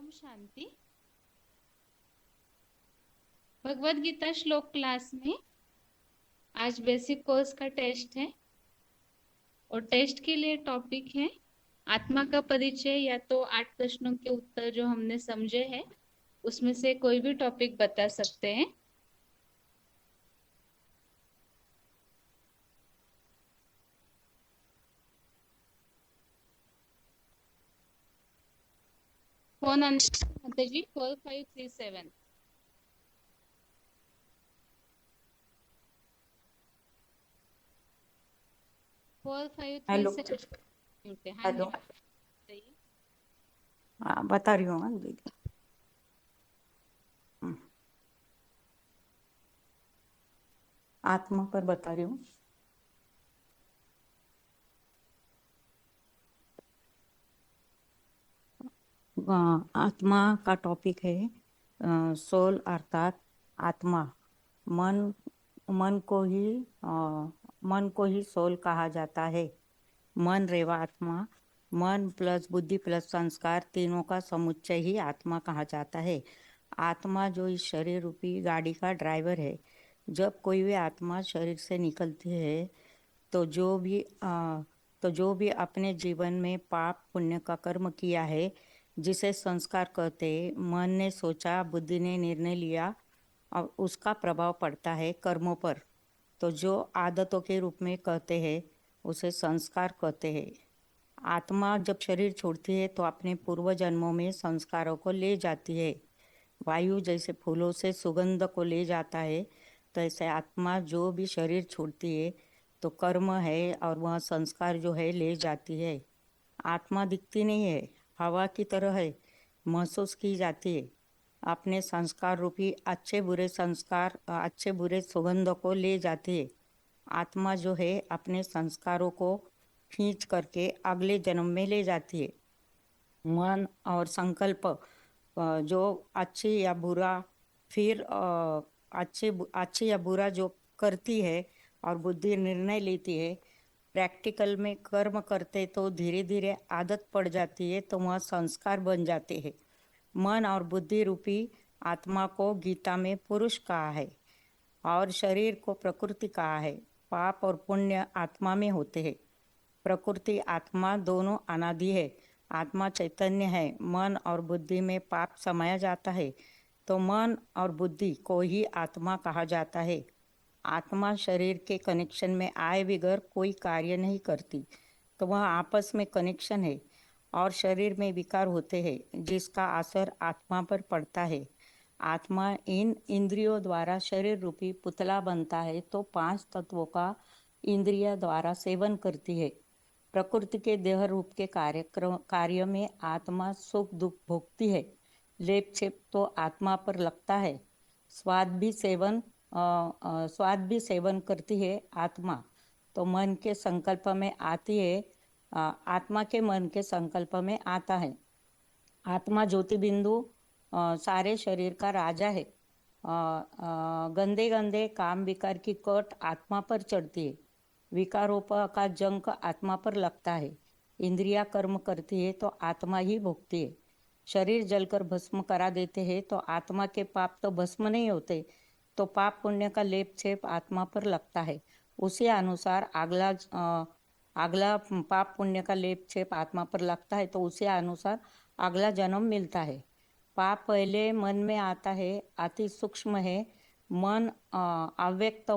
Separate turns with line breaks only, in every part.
ओम शांति। भगवत गीता श्लोक क्लास में आज बेसिक कोर्स का टेस्ट है और टेस्ट के लिए टॉपिक है आत्मा का परिचय, या तो 8 प्रश्नों के उत्तर जो हमने समझे हैं उसमें से कोई भी टॉपिक बता सकते हैं। फोन माता जी 4537
हेलो
4537। हाँ जी
हेलो।
बताइए।
हाँ, बता रही हूँ। हाँ, दीदी। हम्म, आत्मा पर बता रही हूँ। आत्मा का टॉपिक है सोल अर्थात आत्मा। मन मन को ही मन को ही सोल कहा जाता है। मन रेवा आत्मा, मन प्लस बुद्धि प्लस संस्कार तीनों का समुच्चय ही आत्मा कहा जाता है। आत्मा जो इस शरीर रूपी गाड़ी का ड्राइवर है। जब कोई भी आत्मा शरीर से निकलती है तो जो भी अपने जीवन में पाप पुण्य का कर्म किया है, जिसे संस्कार कहते हैं, मन ने सोचा, बुद्धि ने निर्णय लिया और उसका प्रभाव पड़ता है कर्मों पर। तो जो आदतों के रूप में कहते हैं उसे संस्कार कहते हैं। आत्मा जब शरीर छोड़ती है तो अपने पूर्व जन्मों में संस्कारों को ले जाती है। वायु जैसे फूलों से सुगंध को ले जाता है, तो ऐसे आत्मा जो भी शरीर छोड़ती है तो कर्म है और वह संस्कार जो है ले जाती है। आत्मा दिखती नहीं है, हवा की तरह है, महसूस की जाती है। अपने संस्कार रूपी अच्छे बुरे सुगंध को ले जाती है। आत्मा जो है अपने संस्कारों को खींच करके अगले जन्म में ले जाती है। मन और संकल्प जो अच्छी या बुरा, फिर अच्छी या बुरा जो करती है और बुद्धि निर्णय लेती है। प्रैक्टिकल में कर्म करते तो धीरे धीरे आदत पड़ जाती है, तो वह संस्कार बन जाते हैं। मन और बुद्धि रूपी आत्मा को गीता में पुरुष कहा है और शरीर को प्रकृति कहा है। पाप और पुण्य आत्मा में होते हैं। प्रकृति आत्मा दोनों अनादि है। आत्मा चैतन्य है। मन और बुद्धि में पाप समाया जाता है तो मन और बुद्धि को ही आत्मा कहा जाता है। आत्मा शरीर के कनेक्शन में आए बगैर कोई कार्य नहीं करती, तो वह आपस में कनेक्शन है और शरीर में विकार होते हैं जिसका असर आत्मा पर पड़ता है। आत्मा इन इंद्रियों द्वारा शरीर रूपी पुतला बनता है तो 5 तत्वों का इंद्रिय द्वारा सेवन करती है। प्रकृति के देह रूप के कार्य में आत्मा सुख दुख भोगती है। लेप छेप तो आत्मा पर लगता है। स्वाद भी सेवन स्वाद भी सेवन करती है आत्मा। तो मन के संकल्प में आती है। आत्मा के मन के संकल्प में आता है। आत्मा ज्योति बिंदु सारे शरीर का राजा है। गंदे गंदे काम विकार की कट आत्मा पर चढ़ती है। विकारों का जंक आत्मा पर लगता है। इंद्रिया कर्म करती है तो आत्मा ही भोगती है। शरीर जलकर भस्म करा देते हैं तो आत्मा के पाप तो भस्म नहीं होते, तो पाप पुण्य का लेप छेप आत्मा पर लगता है। उसी अनुसार अगला पाप पुण्य का लेप छेप आत्मा पर लगता है तो उसी अनुसार अगला जन्म मिलता है। पाप पहले मन में आता है, अति सूक्ष्म है। मन अव्यक्त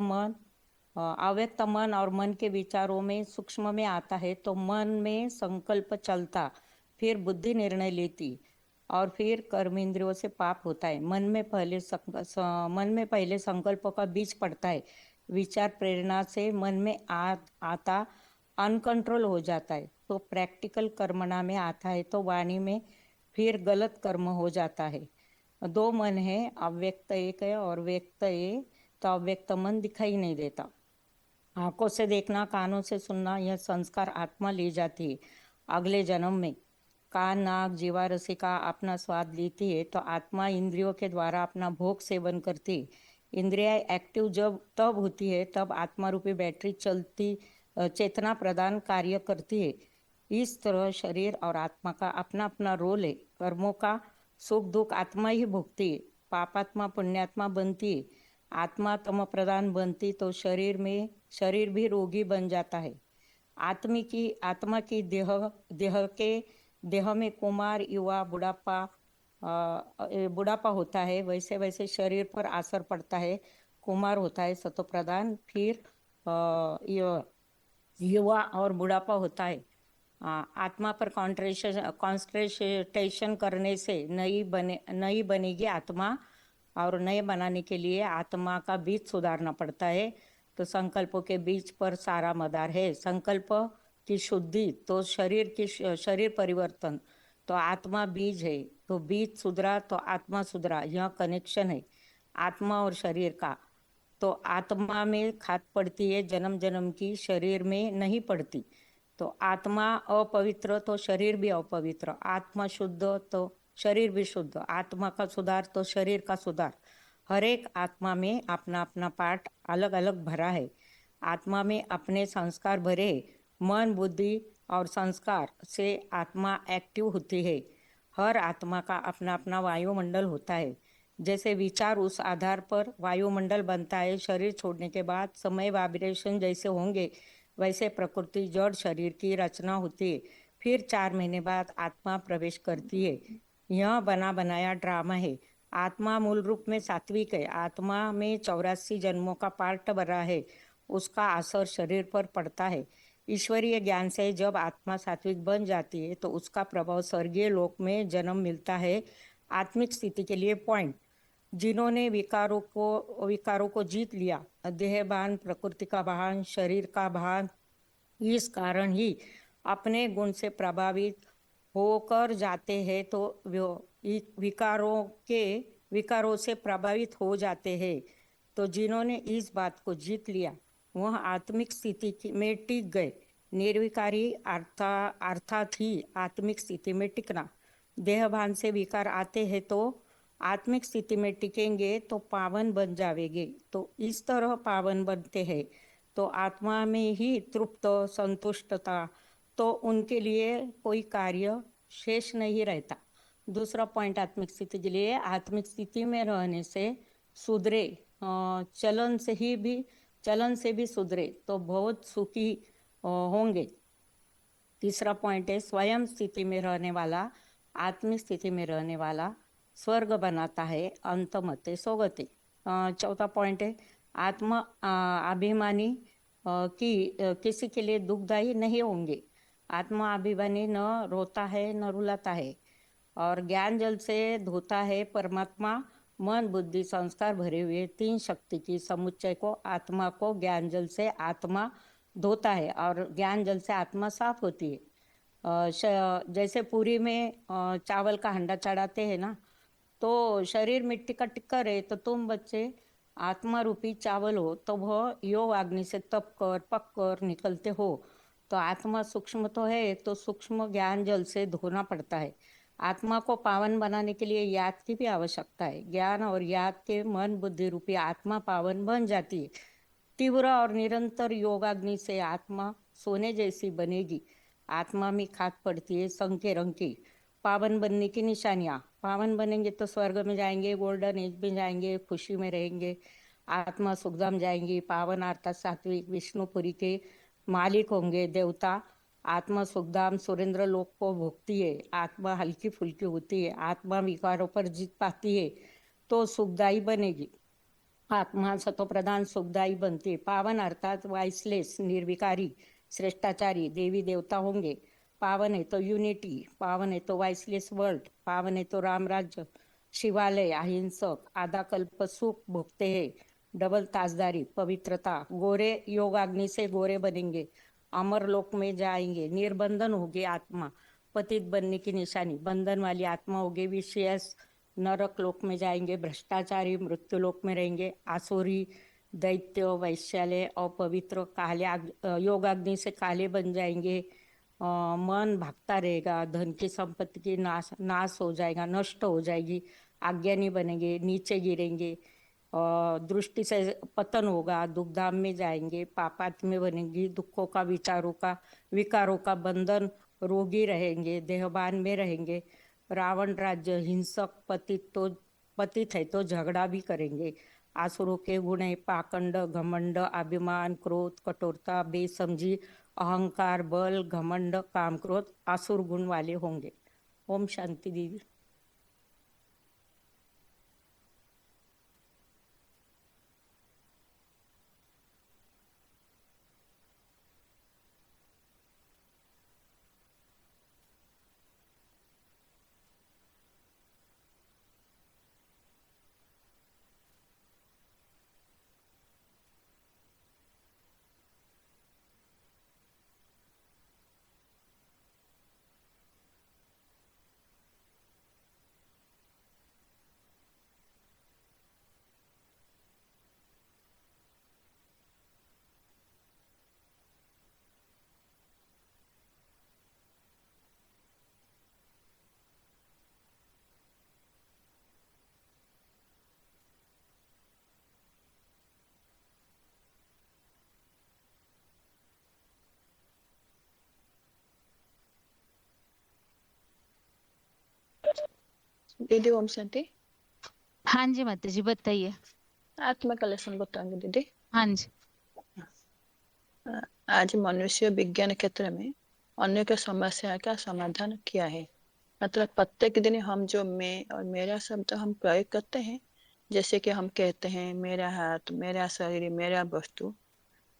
मन और मन के विचारों में सूक्ष्म में आता है तो मन में संकल्प चलता, फिर बुद्धि निर्णय लेती और फिर कर्म इंद्रियों से पाप होता है। मन में पहले संकल्पों का बीज पड़ता है। विचार प्रेरणा से मन में आता अनकंट्रोल हो जाता है तो प्रैक्टिकल कर्मणा में आता है तो वाणी में फिर गलत कर्म हो जाता है। दो मन है, अव्यक्त एक है और व्यक्त एक। तो अव्यक्त मन दिखाई नहीं देता। आंखों से देखना, कानों से सुनना, यह संस्कार आत्मा ले जाती है अगले जन्म में। कान नाक जीवा रसिका अपना स्वाद लेती है तो आत्मा इंद्रियों के द्वारा अपना भोग सेवन करती है। इंद्रिया एक्टिव जब तब होती है तब आत्मा रूपी बैटरी चलती, चेतना प्रदान कार्य करती है। इस तरह शरीर और आत्मा का अपना अपना रोल है। कर्मों का सुख दुख आत्मा ही भोगती है। पापात्मा पुण्यात्मा बनती है, आत्मा तम प्रधान बनती तो शरीर भी रोगी बन जाता है। आत्मा की देह में कुमार युवा बुढ़ापा होता है, वैसे वैसे शरीर पर असर पड़ता है। कुमार होता है सतो प्रधान, फिर युवा और बुढ़ापा होता है। आत्मा पर कॉन्सेंट्रेशन करने से नई बनेगी आत्मा, और नए बनाने के लिए आत्मा का बीज सुधारना पड़ता है। तो संकल्पों के बीज पर सारा मदार है। संकल्प की शुद्धि तो शरीर परिवर्तन, तो आत्मा बीज है। तो बीज सुधरा तो आत्मा सुधरा, यह कनेक्शन है आत्मा और शरीर का। तो आत्मा में खाद पड़ती है जन्म जन्म की, शरीर में नहीं पड़ती। तो आत्मा अपवित्र तो शरीर भी अपवित्र, आत्मा शुद्ध तो शरीर भी शुद्ध, आत्मा का सुधार तो शरीर का सुधार। हर एक आत्मा में अपना अपना पार्ट अलग अलग भरा है। आत्मा में अपने संस्कार भरे, मन बुद्धि और संस्कार से आत्मा एक्टिव होती है। हर आत्मा का अपना अपना वायुमंडल होता है। जैसे विचार उस आधार पर वायुमंडल बनता है। शरीर छोड़ने के बाद समय वाइब्रेशन जैसे होंगे, वैसे प्रकृति जड़ शरीर की रचना होती है। फिर 4 महीने बाद आत्मा प्रवेश करती है। यह बना बनाया ड्रामा है। आत्मा मूल रूप में सात्विक है। आत्मा में 84 जन्मों का पार्ट भरा है, उसका असर शरीर पर पड़ता है। ईश्वरीय ज्ञान से जब आत्मा सात्विक बन जाती है तो उसका प्रभाव स्वर्गीय लोक में जन्म मिलता है। आत्मिक स्थिति के लिए पॉइंट: जिन्होंने विकारों को जीत लिया, देहभान, प्रकृति का भान, शरीर का भान, इस कारण ही अपने गुण से प्रभावित होकर जाते हैं। तो विकारों के विकारों से प्रभावित हो जाते हैं। तो जिन्होंने इस बात को जीत लिया वह आत्मिक स्थिति में टिक गए। निर्विकारी अर्थात ही आत्मिक स्थिति में टिकना। देहभान से विकार आते हैं तो आत्मिक स्थिति में टिकेंगे तो पावन बन जावेंगे। तो इस तरह पावन बनते हैं तो आत्मा में ही तृप्त संतुष्टता, तो उनके लिए कोई कार्य शेष नहीं रहता। दूसरा पॉइंट आत्मिक स्थिति के लिए: आत्मिक स्थिति में रहने से सुधरे, चलन से भी सुधरे तो बहुत सुखी होंगे। तीसरा पॉइंट है स्वयं स्थिति में रहने वाला, आत्मिक स्थिति में रहने वाला स्वर्ग बनाता है, अंतमते सोगति। चौथा पॉइंट है आत्मा अभिमानी किसी के लिए दुखदाई नहीं होंगे। आत्मा अभिमानी न रोता है न रुलाता है, और ज्ञान जल से धोता है परमात्मा। मन बुद्धि संस्कार भरे हुए 3 शक्ति की समुच्चय को आत्मा को ज्ञान जल से आत्मा धोता है, और ज्ञान जल से आत्मा साफ होती है। जैसे पूरी में चावल का हंडा चढ़ाते हैं ना, तो शरीर मिट्टी का टिक्कर है, तो तुम बच्चे आत्मा रूपी चावल हो, तो वह योग अग्नि से तप कर पक कर निकलते हो। तो आत्मा सूक्ष्म तो है, तो सूक्ष्म ज्ञान जल से धोना पड़ता है। आत्मा को पावन बनाने के लिए याद की भी आवश्यकता है। ज्ञान और याद के मन बुद्धि रूपी आत्मा पावन बन जाती है। तीव्र और निरंतर योगाग्नि से आत्मा सोने जैसी बनेगी। आत्मा में खाद पड़ती है संग रंग की। पावन बनने की निशानियां: पावन बनेंगे तो स्वर्ग में जाएंगे, गोल्डन एज में जाएंगे, खुशी में रहेंगे। आत्मा सुखधाम जाएंगी। पावन अर्थात सात्विक विष्णुपुरी के मालिक होंगे देवता। आत्मा सुखधाम सुरेंद्र लोक को भोगती है। आत्मा हल्की फुल्की होती है। आत्मा विकारों पर जीत पाती है तो सुखदायी बनेगी। आत्मा सतोप्रधान सुखदायी बनती है। पावन अर्थात वाइसलेस निर्विकारी श्रेष्ठाचारी देवी देवता होंगे। पावन है तो यूनिटी, पावन है तो वाइसलेस वर्ल्ड, पावन है तो राम राज्य, शिवालय, अहिंसक, आधा कल्प सुख भोगते हैं। डबल ताजदारी पवित्रता, गोरे योगाग्नि से गोरे बनेंगे, अमर लोक में जाएंगे। निर्बंधन होगी आत्मा, पतित बनने की निशानी, बंधन वाली आत्मा होगी विशेष, नरक लोक में जाएंगे। भ्रष्टाचारी मृत्यु लोक में रहेंगे। आसुरी, दैत्य, वैश्यालय, अपवित्र, योगाग्नि से काले बन जाएंगे। मन भागता रहेगा। धन की संपत्ति की नाश हो जाएगा, नष्ट हो जाएगी। अज्ञानी बनेंगे, नीचे गिरेंगे। दृष्टि से पतन होगा, दुखधाम में जाएंगे। पापात्म बनेंगी, दुखों का विकारों का बंधन, रोगी रहेंगे, देहभान में रहेंगे। रावण राज्य हिंसक पतित है तो झगड़ा भी करेंगे। आसुरों के गुण है पाखंड, घमंड, अभिमान, क्रोध, कठोरता, बेसमझी, अहंकार, बल, घमंड, काम, क्रोध आसुर गुण वाले होंगे। ओम शांति दीदी।
दीदी ओम शांति।
हाँ जी माता जी बताइए।
आत्मा का लेसन बताएंगे दीदी।
हाँ जी।
आज मनुष्य विज्ञान क्षेत्र में अन्य के समस्या का समाधान किया है। मतलब प्रत्येक दिन हम जो मैं और मेरा शब्द हम प्रयोग करते हैं, जैसे कि हम कहते हैं मेरा हाथ, मेरा शरीर, मेरा वस्तु,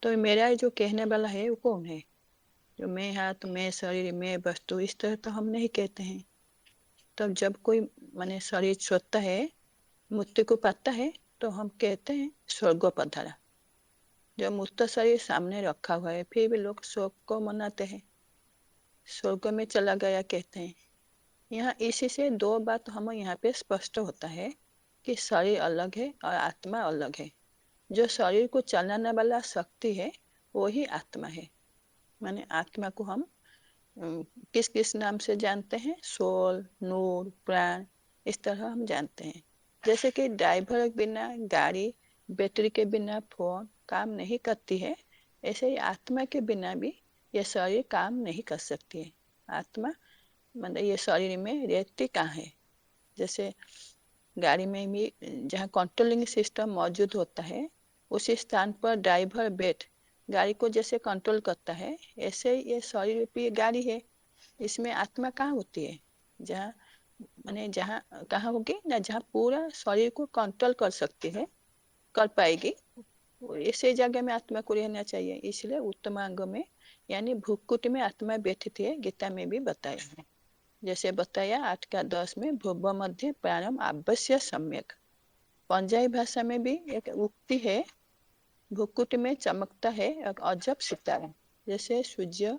तो मेरा जो कहने वाला है वो कौन है? जो मैं हाथ, मैं शरीर, मैं वस्तु, इस तरह तो हम नहीं कहते हैं। तब जब कोई माने शरीर छोड़ता है, मृत्यु को पाता है, तो हम कहते हैं स्वर्ग पधारा। जब मूर्त शरीर सामने रखा हुआ है फिर भी लोग शोक को मनाते हैं, स्वर्ग में चला गया कहते हैं। यहाँ इसी से दो बात हमें यहाँ पे स्पष्ट होता है कि शरीर अलग है और आत्मा अलग है। जो शरीर को चलाने वाला शक्ति है वही आत्मा है। माने आत्मा को हम किस किस नाम से जानते हैं? सोल, नूर, प्राण, इस तरह हम जानते हैं। जैसे कि ड्राइवर के बिना गाड़ी, बैटरी के बिना फोन काम नहीं करती है, ऐसे ही आत्मा के बिना भी ये शरीर काम नहीं कर सकती है। आत्मा मतलब ये शरीर में रहती कहाँ है? जैसे गाड़ी में भी जहाँ कंट्रोलिंग सिस्टम मौजूद होता है, उसी स्थान पर ड्राइवर बैठ गाड़ी को जैसे कंट्रोल करता है, ऐसे ही ये शरीर भी गाड़ी है। इसमें आत्मा कहाँ होती है? जहाँ माने जहाँ कहाँ होगी ना, जहाँ पूरा शरीर को कंट्रोल कर सकती है, कर पाएगी, इसी जगह में आत्मा को रहना चाहिए। इसलिए उत्तम अंग में यानी भूकुट में आत्मा बैठती है, गीता में भी बताया है। जैसे बताया 8 का 10 में भुव मध्य प्राणम आवश्य सम्यक। पंजाबी भाषा में भी एक उक्ति है, भूकुट में चमकता है एक अजब सितारा। जैसे सूर्य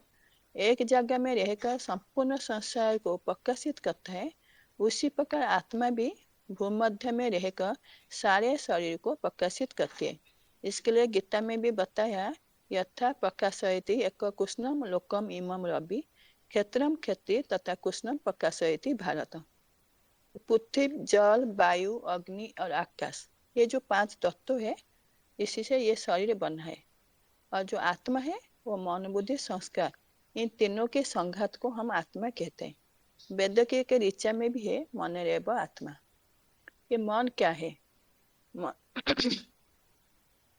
एक जगह में रहकर संपूर्ण संसार को प्रकाशित करता है, उसी प्रकार आत्मा भी भूमध्य में रहकर सारे शरीर को प्रकाशित करती है। इसके लिए गीता में भी बताया, यथा प्रकाशयति एक कृष्णम लोकम इमम रवि क्षेत्रम क्षेत्री तथा कृष्णम प्रकाशयति भारत। पृथ्वी, जल, वायु, अग्नि और आकाश, ये जो 5 तत्व है, इसी से ये शरीर बना है। और जो आत्मा है वो मन, बुद्धि, संस्कार, इन तीनों के संघात को हम आत्मा कहते हैं। वेद के ऋचा में भी है मन रेव आत्मा। ये मन क्या है?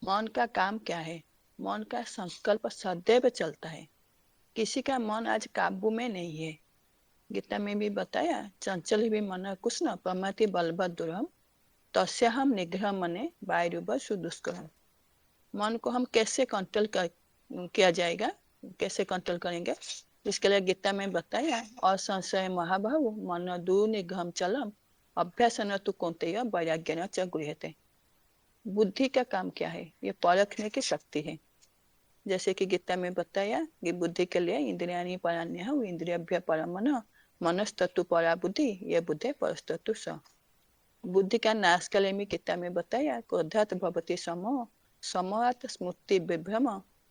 मन का काम क्या है? मन का संकल्प सदैव चलता है। किसी का मन आज काबू में नहीं है। गीता में भी बताया, चंचल भी मन कुछ न प्रमाति बलबद्दुरम तस्याहम निग्रह मने वायुरुव सुदुष्करम। मन को हम कैसे कंट्रोल किया जाएगा, कैसे कंट्रोल करेंगे? इसके लिए गीता में बताया, असंशय महाबाहु मन दुर्निग्रहम चलम अभ्यास न तु कौन्तेय वैराग्य न च गृह्यते। बुद्धि का काम क्या है? ये परखने की शक्ति है। जैसे कि गीता में बताया कि बुद्धि के लिए इंद्रियाणि परान्यः इंद्रियभ्य परम मन मनस्तत्तु परा बुद्धि ये बुद्धि परस्तत्तु स। बुद्धि का नाश के लिए भी गीता में बताया, क्रोधात् भवति समो समोहात् स्मृति विभ्रम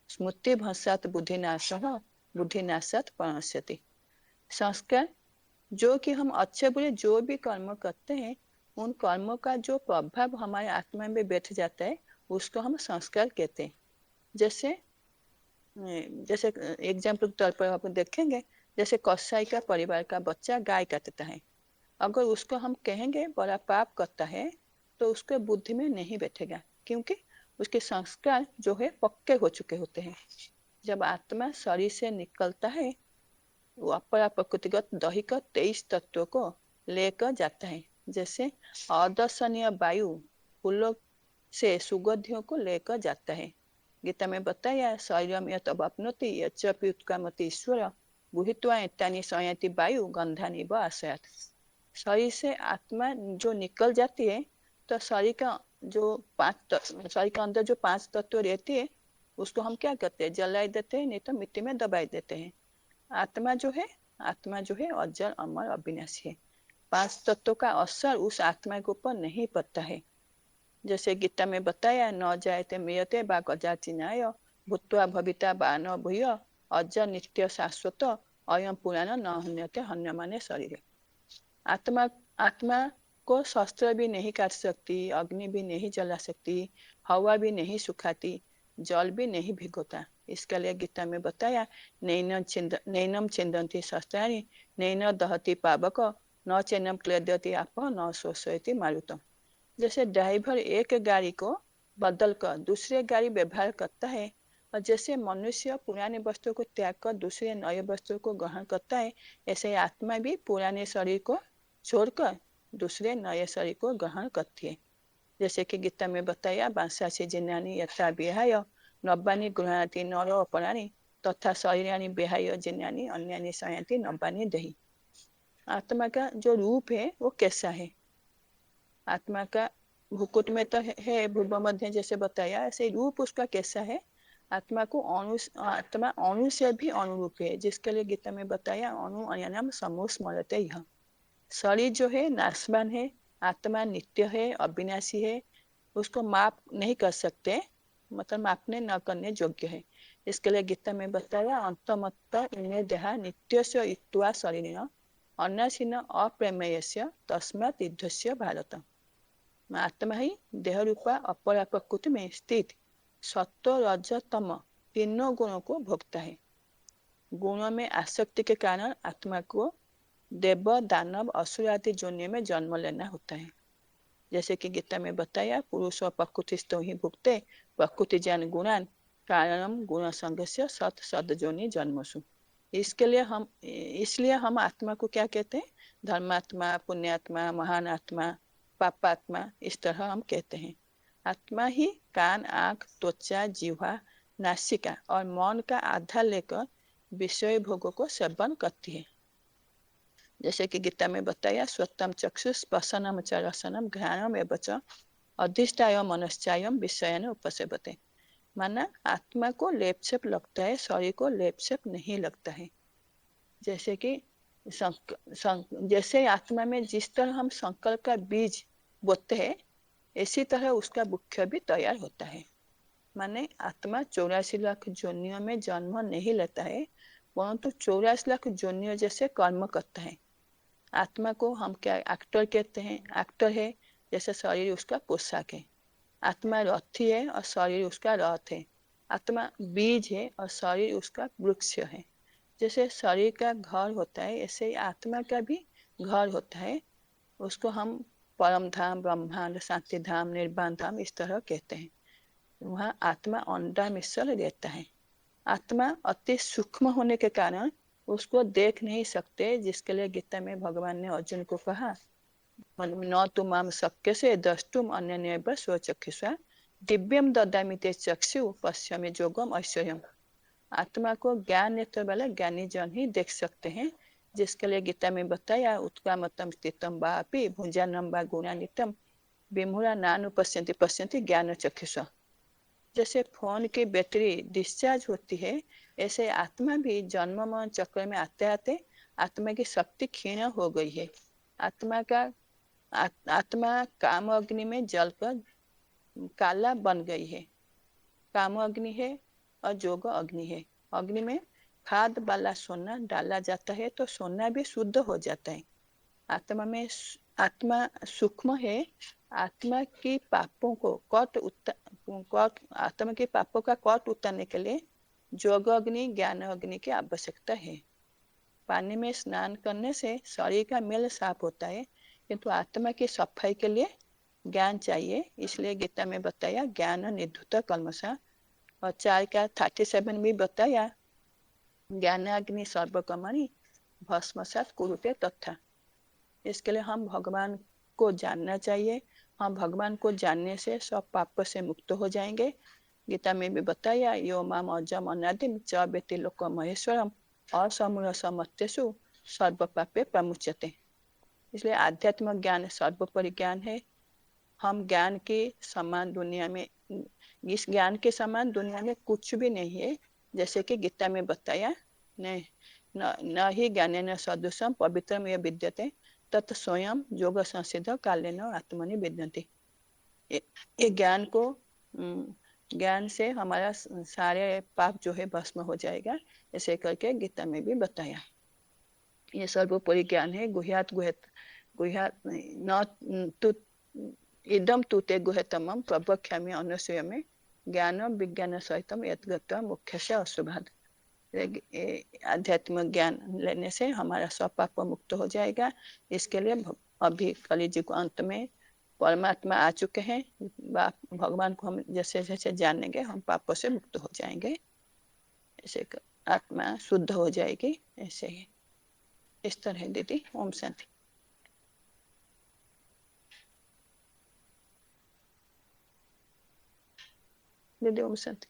स्मृति भंसात् बुद्धिनाशः बुद्धिनाशात् प्रणश्यति। संस्कार, जो कि हम अच्छे बुरे जो भी कर्म करते हैं, उन कर्मों का जो प्रभाव हमारे आत्मा में बैठ जाता है, उसको हम संस्कार कहते हैं। जैसे एग्जाम्पल के तौर पर आप देखेंगे, जैसे कसाई का परिवार का बच्चा गाय काटता है, अगर उसको हम कहेंगे बड़ा पाप करता है तो उसके बुद्धि में नहीं बैठेगा, क्योंकि उसके संस्कार जो है पक्के हो चुके होते हैं। जब आत्मा शरीर से निकलता है वो अपरा प्रकृतिगत दैहिक 23 तत्वों को लेकर जाता है। जैसे अदर्शनीय वायु फूलों से सुगंधियों को लेकर जाता है। गीता में बताया शरीरम यत् अवाप्नोति यच्चापि उत्क्रामति ईश्वर गृहीत्वा एतानि संयाति वायु गंधानि व आश्रयात्। शरीर से आत्मा जो निकल जाती है तो शरीर के अंदर जो 5 तत्व रहती है उसको हम क्या करते हैं, जलाई देते हैं, नहीं तो मिट्टी में दबाई देते हैं। आत्मा जो है अजर अमर अविनाशी है। 5 तत्वों का असर उस आत्मा के ऊपर नहीं पड़ता है। जैसे गीता में बताया न जायते म्रियते वा गजाचिनाय भूत्वा भविता वा न भूय अजर नित्य शाश्वत अयम पुराण न हन्यते हन्यमाने शरीर। आत्मा आत्मा को शस्त्र भी नहीं काट सकती, अग्नि भी नहीं जला सकती, हवा भी नहीं सुखाती, जल भी नहीं भिगोता। इसके लिए गीता में बताया नैनम छिन्दन्ति शस्त्राणि नैन दहति पावक न चैनम क्लेदति आप न शोषयति मारुतम। जैसे ड्राइवर एक गाड़ी को बदल कर दूसरे गाड़ी व्यवहार करता है और जैसे मनुष्य पुराने वस्तु को त्याग कर दूसरे नए वस्तु को ग्रहण करता है, ऐसे आत्मा भी पुराने शरीर को छोड़कर दूसरे नए शरीर को ग्रहण करती है। जैसे कि गीता में बताया बांसासी जिन्नानि यथा विहाय नव्वानि गृह्णाति नरो अपराणि तथा शरीरानि विहाय जिन्नानि अन्यानि संयाति नव्वानि देहि। आत्मा का जो रूप है वो कैसा है? आत्मा का भूकुट में तो है भूभ मध्य जैसे बताया, ऐसे रूप उसका कैसा है? आत्मा अणु से भी अनुरूप है, जिसके लिए गीता में बताया अणु अयनम समूह स्मरते यह। शरीर जो है नाशवान है, आत्मा नित्य है, अविनाशी है, उसको माप नहीं कर सकते, मतलब मापने न करने योग्य है। इसके लिए गीता में बताया अंतमत्त इन्हें देहा नित्यस्य इत्वा शरीरेण अन्नासीन अप्रमेयस्य तस्मात् युद्धस्य भारत। आत्मा ही देह रूपा अपरा प्रकृति में स्थित सत्व रज तम तीनों गुणों को भोगता है। गुणों में आसक्ति के कारण आत्मा को देव दानव असुर आदि योनियों में जन्म लेना होता है। जैसे कि गीता में बताया पुरुष और प्रकृतिस्थो ही भुगते प्रकृति ज्ञान गुणान कारणम गुण संघस्य सत सदजोनि जन्मसु। इसलिए हम आत्मा को क्या कहते हैं? धर्मात्मा, पुण्यात्मा, महान आत्मा, पापात्मा, इस तरह हम कहते हैं। आत्मा ही कान, आंख, त्वचा, जिह्वा, नासिका और मन का आधार लेकर विषय भोगों को सेवन करती है। जैसे कि गीता में बताया स्वतम चक्षुष स्पर्शनम च रसनम घ्राणम एवच अधिष्ठाय मनश्चायम विषयन उपसेवते। माना आत्मा को लेपछेप लगता है, शरीर को लेपछेप नहीं लगता है। जैसे कि जैसे आत्मा में जिस तरह हम संकल्प का बीज बोते हैं, इसी तरह उसका वृक्ष भी तैयार होता है। माने आत्मा 84 लाख योनियों में जन्म नहीं लेता है, परंतु 84 लाख योनियों जैसे कर्म करता है। आत्मा को हम क्या एक्टर कहते हैं? एक्टर है, जैसे शरीर उसका पोशाक है। आत्मा रथी है और शरीर उसका रथ है। आत्मा बीज है और शरीर उसका वृक्ष है। जैसे शरीर का घर होता है, ऐसे आत्मा का भी घर होता है। उसको हम परम धाम, ब्रह्मांड, शांति धाम, निर्वाण धाम इस तरह कहते हैं। वहाँ आत्मा अंडा मिश्र रहता है। आत्मा अति सूक्ष्म होने के कारण उसको देख नहीं सकते, जिसके लिए गीता में भगवान ने अर्जुन को कहा न तुम शक्य से द्रष्टुम अन्य स्वचक्षुषा दिव्यम ददामि ते चक्षु पश्यमे जोगम ऐश्वर्यम। आत्मा को ज्ञान नेत्र वाला ज्ञानी जन ही देख सकते हैं, जिसके लिए गीता में बताया उत्कामतम स्थितम वापि भुंजानम वा गुणान्वितम विमूढ़ा नानुपश्यन्ति पश्यन्ति ज्ञान चक्षुष। जैसे फोन की बैटरी डिस्चार्ज होती है, ऐसे आत्मा भी जन्म मरण चक्र में आते आते आत्मा की शक्ति क्षीण हो गई है। आत्मा काम अग्नि में जलकर काला बन गई है। काम अग्नि है और जोग अग्नि है। अग्नि में खाद वाला सोना डाला जाता है तो सोना भी शुद्ध हो जाता है। आत्मा सूक्ष्म है। आत्मा की पापों का कट उतारने के लिए जोग अग्नि, ज्ञान अग्नि की आवश्यकता है। पानी में स्नान करने से शरीर का मेल साफ होता है, किंतु आत्मा की सफाई के लिए ज्ञान चाहिए। इसलिए गीता में बताया ज्ञान निधुत कल्मषा। और 4 का 37 भी बताया ज्ञानाग्नि सर्वकर्मणि भस्मसात् कुरुते तथा। इसके लिए हम भगवान को जानना चाहिए। हम भगवान को जानने से सब पाप से मुक्त हो जाएंगे। गीता में भी बताया यो माम अजम अनादिम च वेति लोक महेश्वरम असमूल समत्यसु सर्व पापे प्रमुच्यते। इसलिए आध्यात्मिक ज्ञान सर्वोपरि ज्ञान है। हम ज्ञान के समान दुनिया में, इस ज्ञान के समान दुनिया में कुछ भी नहीं है। जैसे कि गीता में बताया न न ही ज्ञानेन सदृशम पवित्रम ये विद्यते तत् स्वयं योग संसिद्ध कालेन आत्मनि विद्यते। ये ज्ञान को ज्ञान से हमारा सारे पाप जो है भस्म हो जाएगा, ऐसे करके गीता में भी बताया। ये सर्वोपरि ज्ञान है। गुह्यात गुह्यत गुह्यात न तु इदम तुते गुह्यतमम प्रवक्ष्यामि अनुसूय में ज्ञान विज्ञान सहितम यद्गत्वा मुख्यस्य अशुभात्। आध्यात्मिक ज्ञान लेने से हमारा सब पाप मुक्त हो जाएगा। इसके लिए अभी कलियुग के अंत में परमात्मा आ चुके हैं। भगवान को हम जैसे जैसे जानेंगे हम पापों से मुक्त हो जाएंगे, ऐसे आत्मा शुद्ध हो जाएगी। ऐसे ही इस तरह दीदी। ओम शांति। दीदी ओम शांति।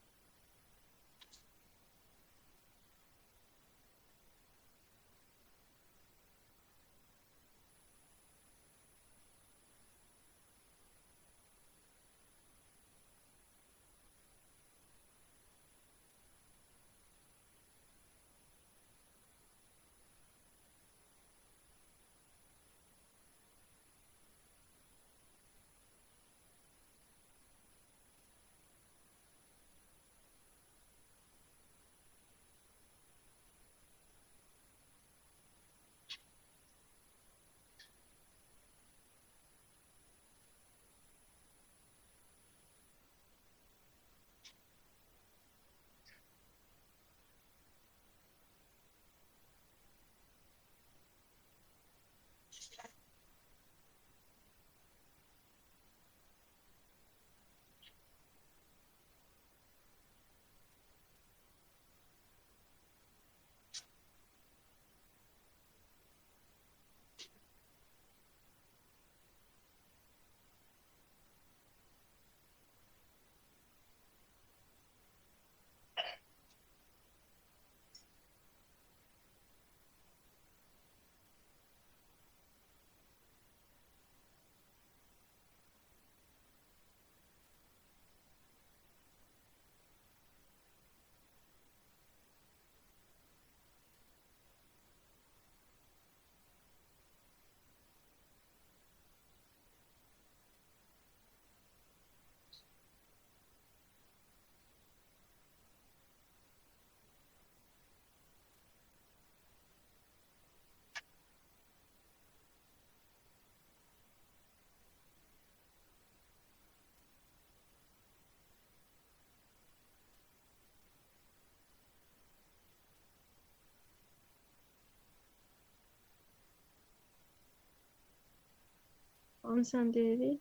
ओम शांति दीदी।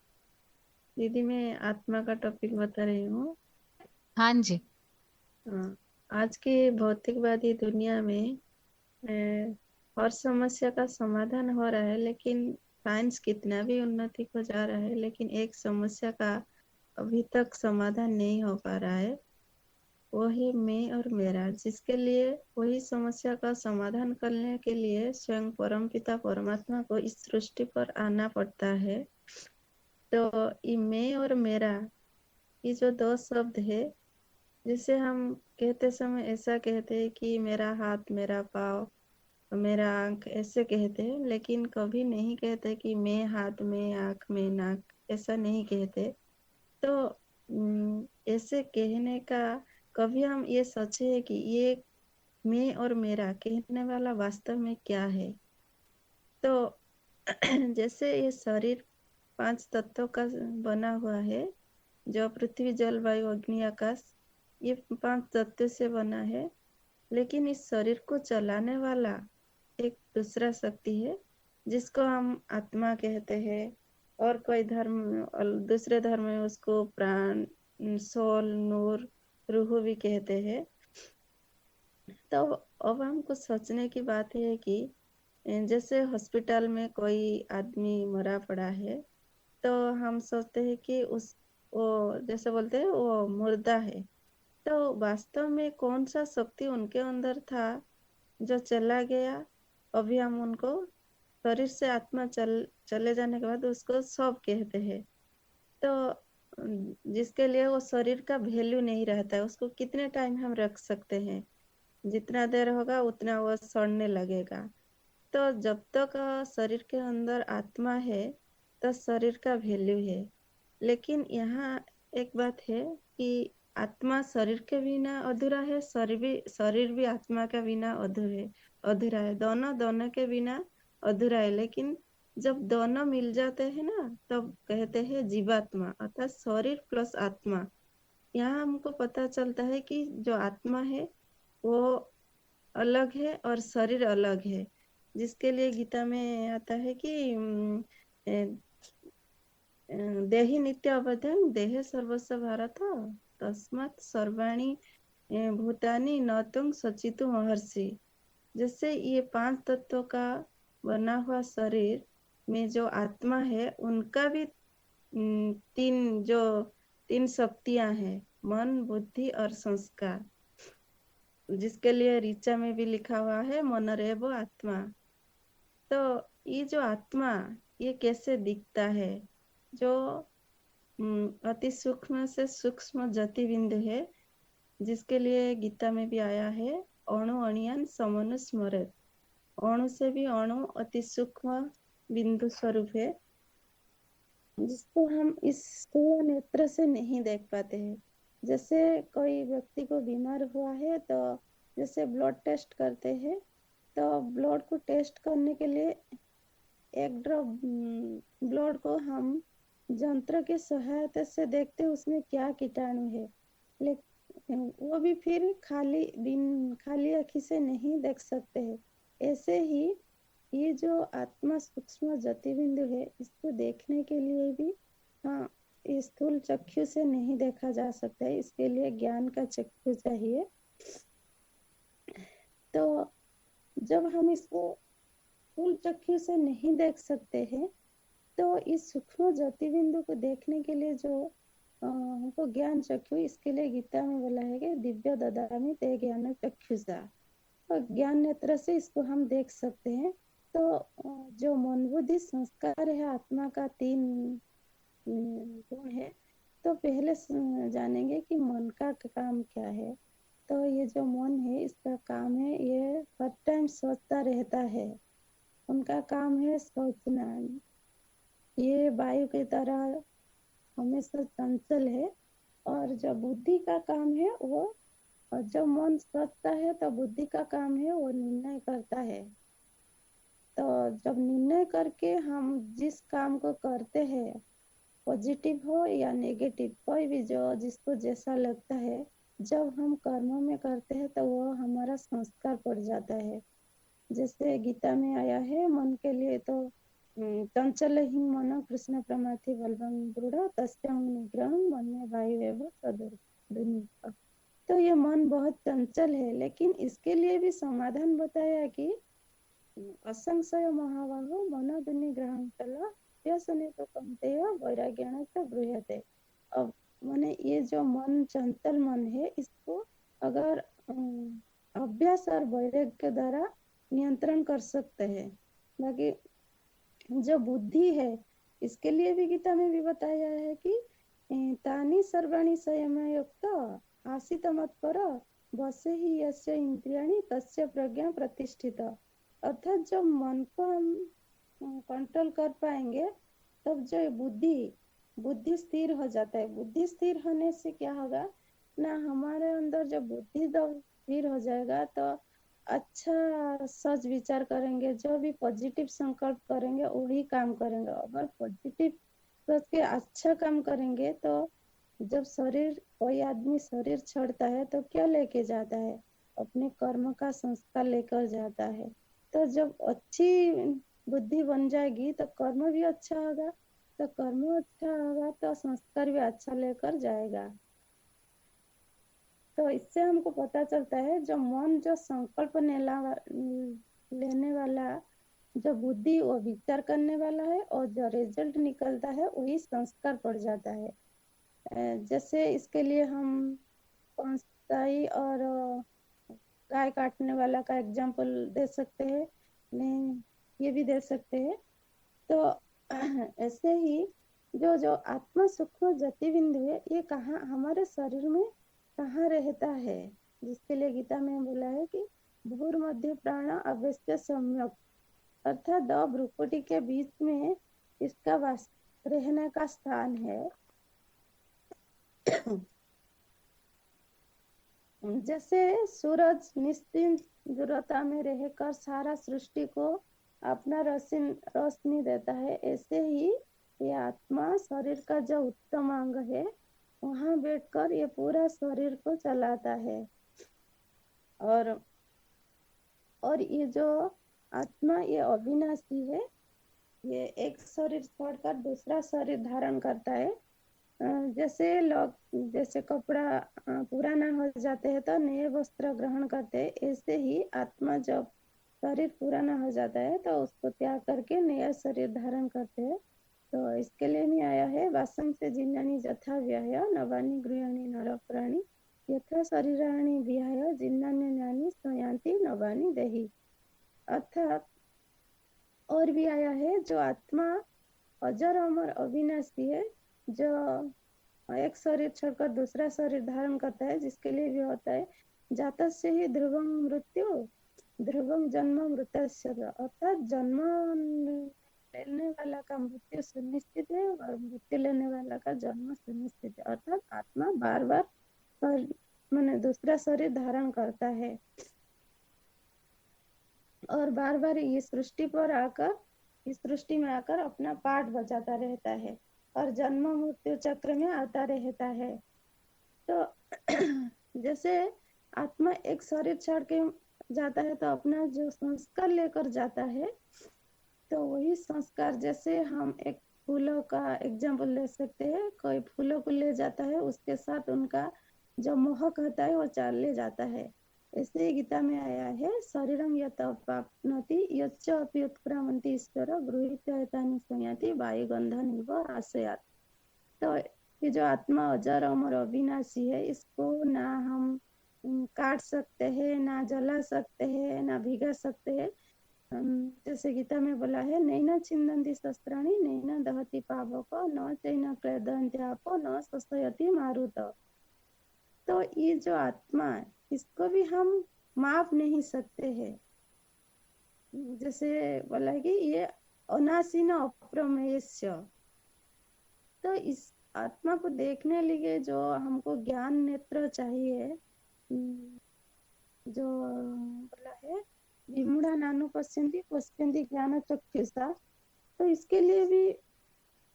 दीदी मैं आत्मा का टॉपिक बता रही हूँ।
हाँ जी।
आज की भौतिकवादी दुनिया में हर समस्या का समाधान हो रहा है, लेकिन साइंस कितना भी उन्नति को जा रहा है, लेकिन एक समस्या का अभी तक समाधान नहीं हो पा रहा है। वही मैं और मेरा, जिसके लिए वही समस्या का समाधान करने के लिए स्वयं परमपिता परमात्मा को इस सृष्टि पर आना पड़ता है। तो ये मैं और मेरा, ये जो दो शब्द है, जिसे हम कहते समय ऐसा कहते हैं कि मेरा हाथ, मेरा पाँव, मेरा आँख, ऐसे कहते हैं, लेकिन कभी नहीं कहते कि मैं हाथ, मैं आँख, मैं नाक, ऐसा नहीं कहते। तो ऐसे कहने का कभी हम ये सोचे कि ये मैं और मेरा कहने वाला वास्तव में क्या है। तो जैसे ये शरीर 5 तत्वों का बना हुआ है, जो पृथ्वी, जल, वायु, अग्नि, आकाश, ये 5 तत्व से बना है। लेकिन इस शरीर को चलाने वाला एक दूसरा शक्ति है जिसको हम आत्मा कहते हैं, और कोई धर्म और दूसरे धर्म में उसको प्राण, सोल, नूर, रूह भी कहते हैं। तो अब हमको सोचने की बात है कि जैसे हॉस्पिटल में कोई आदमी मरा पड़ा है, तो हम सोचते हैं कि वो जैसे बोलते हैं वो मुर्दा है। तो वास्तव में कौन सा शक्ति उनके अंदर था जो चला गया? अभी हम उनको शरीर से आत्मा चले जाने के बाद उसको सब कहते हैं। तो जिसके लिए वो शरीर का वैल्यू नहीं रहता है, उसको कितने टाइम हम रख सकते हैं? जितना देर होगा उतना वो सड़ने लगेगा। तो जब तक शरीर के अंदर आत्मा है तो शरीर का वैल्यू है। लेकिन यहाँ एक बात है कि आत्मा शरीर के बिना अधूरा है, शरीर भी आत्मा के बिना अधूरा है। दोनों दोनों के बिना अधूरा है। लेकिन जब दोनों मिल जाते हैं ना, तब कहते हैं जीवात्मा, अर्थात शरीर प्लस आत्मा। यहाँ हमको पता चलता है कि जो आत्मा है वो अलग है और शरीर अलग है, जिसके लिए गीता में आता है कि देहि नित्य अवध्यं देहे सर्वस्व भारत तस्मात् सर्वाणि भूतानि न तुम सचितु महर्षि। जैसे ये 5 तत्वों का बना हुआ शरीर में जो आत्मा है, उनका भी तीन शक्तियां हैं, मन, बुद्धि और संस्कार, जिसके लिए ऋचा में भी लिखा हुआ है मनरेव आत्मा। तो ये जो आत्मा, ये कैसे दिखता है? जो अति सूक्ष्म से सूक्ष्म ज्योति बिंदु है, जिसके लिए गीता में भी आया है अणु अणियान समनु स्मरेत। अणु से भी अणु अति सूक्ष्म बिंदु स्वरूप है, जिसको हम इस स्थूल नेत्र से नहीं देख पाते हैं। जैसे कोई व्यक्ति को बीमार हुआ है तो जैसे ब्लड टेस्ट करते हैं, तो ब्लड को टेस्ट करने के लिए एक ड्रॉप ब्लड को हम यंत्र के सहायता से देखते हैं उसमें क्या कीटाणु है, लेकिन वो भी फिर खाली आँखी से नहीं देख सकते हैं। ऐसे ही ये जो आत्मा सूक्ष्म ज्योति बिंदु है, इसको देखने के लिए भी हाँ, स्थूल चक्षु से नहीं देखा जा सकता है, इसके लिए ज्ञान का चक्षु चाहिए। तो जब हम इसको स्थूल चक्षु से नहीं देख सकते हैं, तो इस सूक्ष्म ज्योति बिंदु को देखने के लिए जो हमको ज्ञान चक्षु, इसके लिए गीता में बोला है कि दिव्य ददामि ते ज्ञान चक्षुषा। तो ज्ञान नेत्र से इसको हम देख सकते हैं। तो जो मन बुद्धि संस्कार है, आत्मा का 3 गुण है। तो पहले जानेंगे कि मन का काम क्या है। तो ये जो मन है, इसका काम है, ये हर टाइम सोचता रहता है। उनका काम है सोचना। ये वायु की तरह हमेशा चंचल है। और जो बुद्धि का काम है वो, और जब मन सोचता है तो बुद्धि का काम है वो निर्णय करता है। तो जब निर्णय करके हम जिस काम को करते हैं, पॉजिटिव हो या नेगेटिव, कोई भी जो जिसको जैसा लगता है, जब हम कर्म में करते हैं तो वो हमारा संस्कार पड़ जाता है। जैसे गीता में आया है, मन के लिए तो चंचल ही मन कृष्ण प्रमाथि बलवान दृढ़ तस्यां निग्रह मन में वायु एवं सदुर्निः। तो ये मन बहुत चंचल है, लेकिन इसके लिए भी समाधान बताया कि असंशय महाबाहो मन निग्रहं चला व्यसने तो कौन्तेय वैराग्येण च गृह्यते। अब माने ये जो मन चंचल मन है, इसको अगर अभ्यास और वैराग्य के द्वारा नियंत्रण कर सकते हैं। बाकी जो बुद्धि है, इसके लिए भी गीता में भी बताया है कि तानि सर्वाणि संयमयुक्त आसीत मत्पर वसे ही यस्य इंद्रियाणि तस्य प्रज्ञा प्रतिष्ठिता। अर्थात जब मन को हम कंट्रोल कर पाएंगे, तब जो बुद्धि स्थिर हो जाता है। बुद्धि स्थिर होने से क्या होगा ना, हमारे अंदर जब बुद्धि जब स्थिर हो जाएगा तो अच्छा सच विचार करेंगे, जो भी पॉजिटिव संकल्प करेंगे वही काम करेंगे। अगर पॉजिटिव सोच के अच्छा काम करेंगे, तो जब कोई आदमी शरीर छोड़ता है तो क्या लेके जाता है? अपने कर्म का संस्कार लेकर जाता है। तो जब अच्छी बुद्धि बन जाएगी तो कर्म भी अच्छा होगा, तो कर्म अच्छा होगा तो संस्कार भी अच्छा लेकर जाएगा। तो इससे हमको पता चलता है जो मन जो संकल्प लेने वाला जो बुद्धि वो विचार करने वाला है, और जो रिजल्ट निकलता है वही संस्कार पड़ जाता है। जैसे इसके लिए हम पंसाई और गाय काटने वाला का एग्जाम्पल दे सकते हैं, नहीं ये भी दे सकते हैं। तो ऐसे ही जो जो आत्मा सूक्ष्म ज्योति बिंदु है, ये कहाँ हमारे शरीर में कहाँ रहता है, जिसके लिए गीता में बोला है कि भूर मध्य प्राण अवश्य सम्यक, अर्थात दो भ्रुकुटी के बीच में इसका रहने का स्थान है। जैसे सूरज निश्चित दूरता में रहकर सारा सृष्टि को अपना रोशनी देता है, ऐसे ही ये आत्मा शरीर का जो उत्तम अंग है वहां बैठकर ये पूरा शरीर को चलाता है। और ये जो आत्मा ये अविनाशी है, ये एक शरीर छोड़कर दूसरा शरीर धारण करता है। जैसे कपड़ा पुराना हो जाते हैं तो नए वस्त्र ग्रहण करते हैं, ऐसे ही आत्मा जब शरीर पुराना हो जाता है तो उसको त्याग करके नया शरीर धारण करते हैं। तो इसके लिए नहीं आया है, वासं से जिन्नानि यथा व्याय नवानि गृहाणि नरप्राणि यथा शरीराणि विहाय जिन्नान्यानि संयान्ति नवानि देहि। अर्थात और भी आया है, जो आत्मा अजर अमर अविनाशी है, जो एक शरीर छोड़कर दूसरा शरीर धारण करता है, जिसके लिए भी होता है जातस्य ही ध्रुवं मृत्यु ध्रुवं जन्म मृतस्य, अर्थात जन्म लेने वाला का मृत्यु सुनिश्चित है और मृत्यु लेने वाला का जन्म सुनिश्चित है। अर्थात आत्मा बार बार मैंने दूसरा शरीर धारण करता है और बार बार इस सृष्टि में आकर अपना पाठ बजाता रहता है और जन्म मृत्यु चक्र में आता रहता है। तो जैसे आत्मा एक शरीर छोड़ के जाता है तो अपना जो संस्कार लेकर जाता है, तो वही संस्कार, जैसे हम एक फूलों का एग्जाम्पल ले सकते हैं, कोई फूलों को ले जाता है, उसके साथ उनका जो मोहक होता है वो ले जाता है। ऐसे गीता में आया है, शरीरम यत अपाप्नोति यच्च अपि उत्क्रामन्ति ईश्वर गृहीत्वैतानि संयाति वायुगन्धनिव आशयात्। तो ये जो आत्मा अजर अमर अविनाशी है, इसको ना हम काट सकते हैं, ना जला सकते हैं, ना भिगा सकते हैं। जैसे गीता में बोला है, नैना छिन्दन्ति शस्त्राणि नैना दहति पावक न चैन क्लेदन्ति आपो न शोषयति मारुत। तो ये जो आत्मा है, इसको भी हम माप नहीं सकते हैं। जैसे बोला है कि ये अनासी न अप्रमेयस्य। तो इस आत्मा को देखने लिए जो हमको ज्ञान नेत्र चाहिए, जो बोला है विमूढ़ा नानु पश्यन्ति पश्यन्ति ज्ञान चक्षुषा, तो इसके लिए भी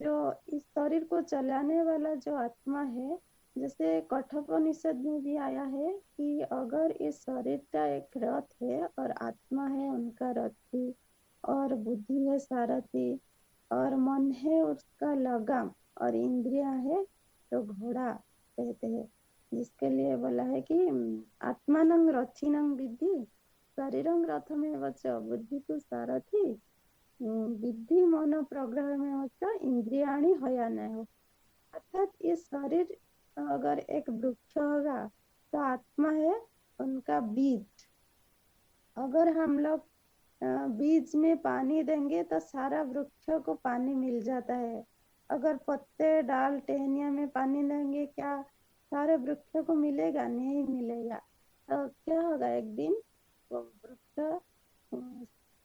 जो इस शरीर को चलाने वाला जो आत्मा है, जैसे कठोपनिषद में भी आया है कि अगर इस शरीर का एक रथ है और आत्मा है उनका रथी और बुद्धि है सारथी और मन है उसका लगाम और इंद्रिया है तो घोड़ा कहते हैं, जिसके लिए बोला है कि आत्मानं रथिनं विद्धि शरीरं रथमेव च बुद्धि तो सारथी विद्धि मन प्रग्रह में होता इंद्रियाणी हयाना हो। अर्थात ये शरीर अगर एक वृक्ष होगा तो आत्मा है उनका बीज। अगर हम लोग बीज में पानी देंगे तो सारा वृक्ष को पानी मिल जाता है। अगर पत्ते डाल टहनिया में पानी देंगे, क्या सारे वृक्ष को मिलेगा? नहीं मिलेगा। तो क्या होगा, एक दिन वो वृक्ष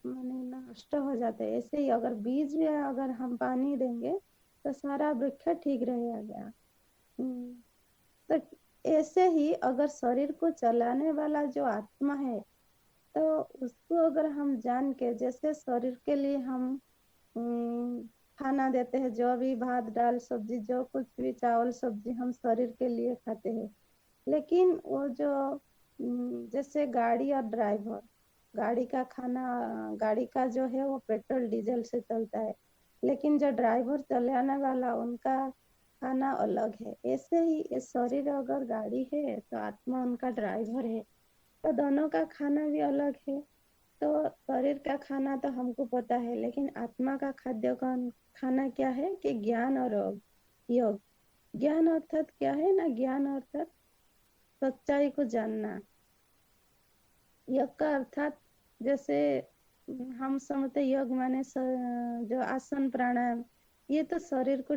माने नष्ट हो जाते हैं। ऐसे ही अगर बीज में अगर हम पानी देंगे तो सारा वृक्ष ठीक रहेगा। तो ऐसे ही अगर शरीर को चलाने वाला जो आत्मा है, तो उसको अगर हम जान के, जैसे शरीर के लिए हम खाना देते हैं, जो भी भात दाल सब्जी जो कुछ भी चावल सब्जी हम शरीर के लिए खाते हैं, लेकिन वो जो जैसे गाड़ी और ड्राइवर,
गाड़ी का खाना, गाड़ी का जो है वो पेट्रोल डीजल से चलता है, लेकिन जो ड्राइवर चलाने वाला उनका खाना अलग है। ऐसे ही ये शरीर अगर गाड़ी है तो आत्मा उनका ड्राइवर है, तो दोनों का खाना भी अलग है। तो शरीर का खाना तो हमको पता है, लेकिन आत्मा का खाद्य का खाना क्या है कि ज्ञान और योग। ज्ञान अर्थात क्या है ना, ज्ञान अर्थात सच्चाई को जानना। योग का अर्थात जैसे हम समझते योग माने जो आसन प्राणायाम, ये तो शरीर को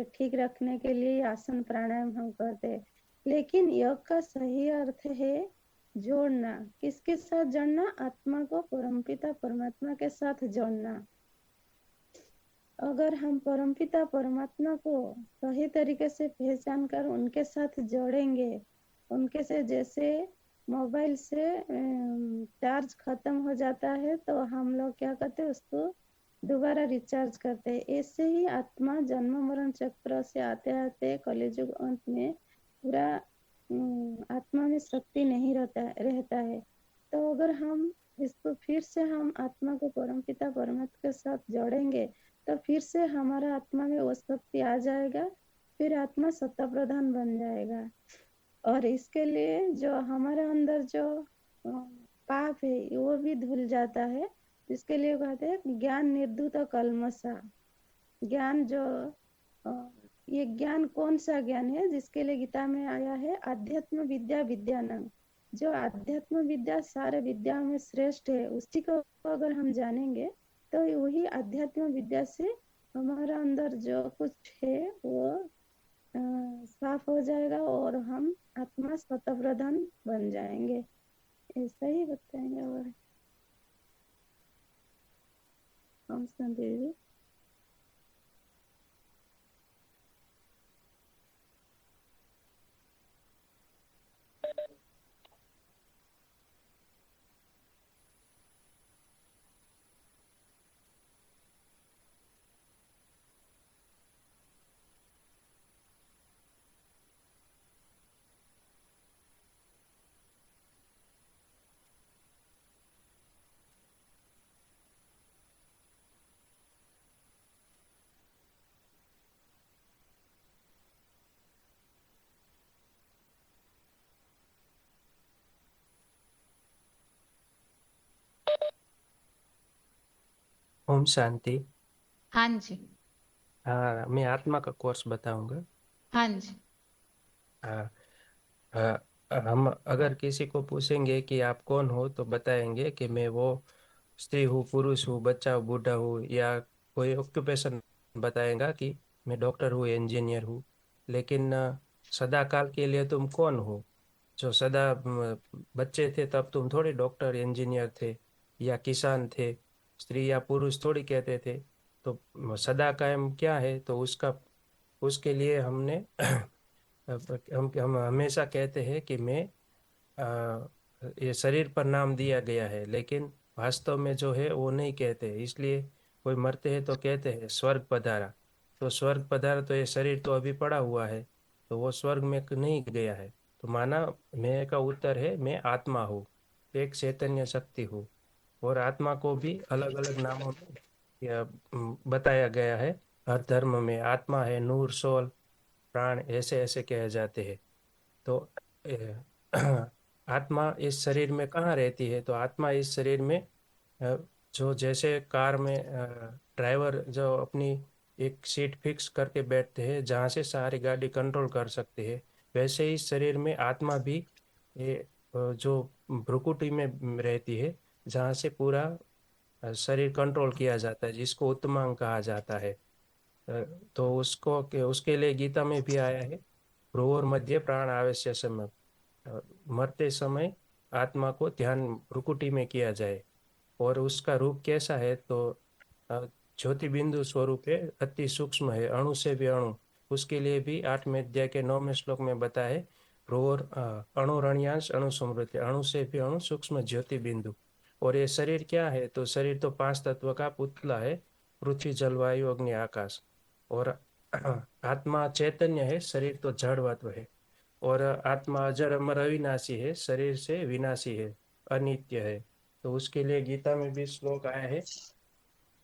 ठीक रखने के लिए आसन प्राणायाम हम करते हैं, लेकिन योग का सही अर्थ है जोड़ना। किसके साथ जोड़ना? आत्मा को परमपिता परमात्मा के साथ जोड़ना। अगर हम परमपिता परमात्मा को सही तरीके से पहचान कर उनके साथ जोड़ेंगे, उनके से जैसे मोबाइल से चार्ज खत्म हो जाता है तो हम लोग क्या करते हैं, उसको दोबारा रिचार्ज करते हैं। ऐसे ही आत्मा जन्म मरण चक्र से आते आते कलियुग अंत में पूरा आत्मा में शक्ति नहीं रहता है। तो अगर हम इसको फिर से हम आत्मा को परमपिता परमात्मा के साथ जोड़ेंगे तो फिर से हमारा आत्मा में वो शक्ति आ जाएगा, फिर आत्मा सत्ता प्रधान बन जाएगा। और इसके लिए जो हमारे अंदर जो पाप है वो भी धुल जाता है। इसके लिए कहते हैं ज्ञान निर्धूत कलमसा। ज्ञान जो ये ज्ञान कौन सा ज्ञान है? जिसके लिए गीता में आया है आध्यात्म विद्या विद्यानंद। जो आध्यात्म विद्या सारे विद्याओं में श्रेष्ठ है, उसी को अगर हम जानेंगे तो वही आध्यात्म विद्या से हमारा अंदर जो कुछ है वो साफ हो जाएगा और हम आत्मा स्वतः प्रधान बन जाएंगे। ऐसा ही बताएंगे। और हम संदेश
ओम शांति।
हाँ जी।
हाँ, मैं आत्मा का कोर्स बताऊंगा।
हाँ जी।
हाँ, हाँ, हम अगर किसी को पूछेंगे कि आप कौन हो तो बताएंगे कि मैं वो स्त्री हूँ, पुरुष हूँ, बच्चा हूँ, बूढ़ा हूँ, या कोई ऑक्यूपेशन बताएगा कि मैं डॉक्टर हूँ, इंजीनियर हूँ। लेकिन सदा काल के लिए तुम कौन हो? जो सदा बच्चे थे तब तुम थोड़ी डॉक्टर इंजीनियर थे या किसान थे, स्त्री या पुरुष थोड़ी कहते थे। तो सदा कायम क्या है? तो उसके लिए हमने हम हमेशा कहते हैं कि मैं आ, ये शरीर पर नाम दिया गया है, लेकिन वास्तव में जो है वो नहीं कहते। इसलिए कोई मरते हैं तो कहते हैं स्वर्ग पधारा। तो स्वर्ग पधारा, तो ये शरीर तो अभी पड़ा हुआ है, तो वो स्वर्ग में नहीं गया है। तो माना मैं का उत्तर है मैं आत्मा हूँ, एक चैतन्य शक्ति हूँ। और आत्मा को भी अलग अलग नामों में बताया गया है। हर धर्म में आत्मा है, नूर, सोल, प्राण, ऐसे ऐसे कहे जाते हैं। तो ए, आत्मा इस शरीर में कहाँ रहती है? तो आत्मा इस शरीर में जो जैसे कार में ड्राइवर जो अपनी एक सीट फिक्स करके बैठते हैं जहाँ से सारी गाड़ी कंट्रोल कर सकते हैं, वैसे ही शरीर में आत्मा भी ये जो भ्रुकुटी में रहती है, जहाँ से पूरा शरीर कंट्रोल किया जाता है, जिसको उत्तमांग कहा जाता है। तो उसके लिए गीता में भी आया है, भ्रुवोर मध्य प्राण आवेश्य समय। मरते समय आत्मा को ध्यान भ्रुकुटी में किया जाए। और उसका रूप कैसा है? तो अ, ज्योति बिंदु स्वरूप है, अति सूक्ष्म है, अणु से भी अणु। उसके लिए भी 8वें अध्याय के 9वें श्लोक में बताए, भ्रुवोर अणु रणयांश अणु समृद्धि, अणु से भी अणु, सूक्ष्म ज्योति बिंदु। और ये शरीर क्या है? तो शरीर तो 5 तत्व का पुतला है, पृथ्वी, जलवायु, अग्नि, आकाश। और आत्मा चैतन्य है, शरीर तो जड़वत्व है। और आत्मा अजर अमर अविनाशी है, शरीर से विनाशी है, अनित्य है। तो उसके लिए गीता में भी श्लोक आया है,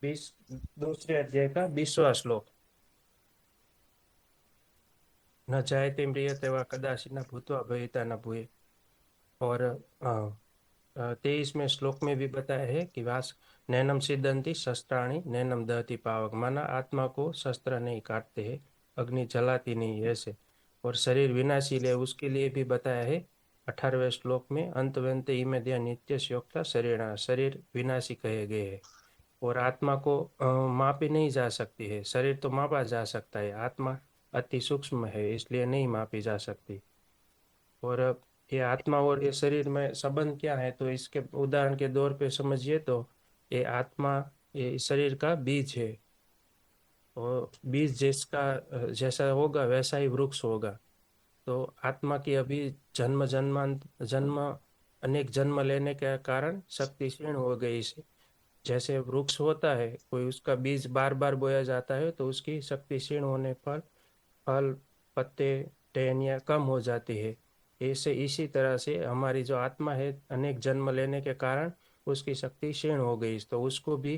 22 अध्याय का 20वां श्लोक। न जायते म्रियते वा कदाचित् न भूत्वा भविता न भूये। और 23वें श्लोक में भी बताया है कि वास नैनम सिद्धंति शस्त्राणि नैनम दहति पावक, माना आत्मा को शस्त्र नहीं काटते हैं, अग्नि जलाती नहीं है ऐसे। और शरीर विनाशील है उसके लिए भी बताया है 18वें श्लोक में, अंतवंत इमेद्या नित्य योक्ता शरीर, शरीर विनाशी कहे गए हैं। और आत्मा को मापी नहीं जा सकती है, शरीर तो मापा जा सकता है, आत्मा अति सूक्ष्म है इसलिए नहीं मापी जा सकती। और ये आत्मा और ये शरीर में संबंध क्या है, तो इसके उदाहरण के दौर पे समझिए तो ये आत्मा ये शरीर का बीज है, और बीज जैसा होगा वैसा ही वृक्ष होगा। तो आत्मा की अभी जन्म अनेक जन्म लेने के कारण शक्ति क्षीण हो गई से, जैसे वृक्ष होता है कोई उसका बीज बार बार बोया जाता है तो उसकी शक्ति क्षीण होने पर फल, पत्ते, टहनियाँ कम हो जाती है। ऐसे इसी तरह से हमारी जो आत्मा है अनेक जन्म लेने के कारण उसकी शक्ति क्षीण हो गई, तो उसको भी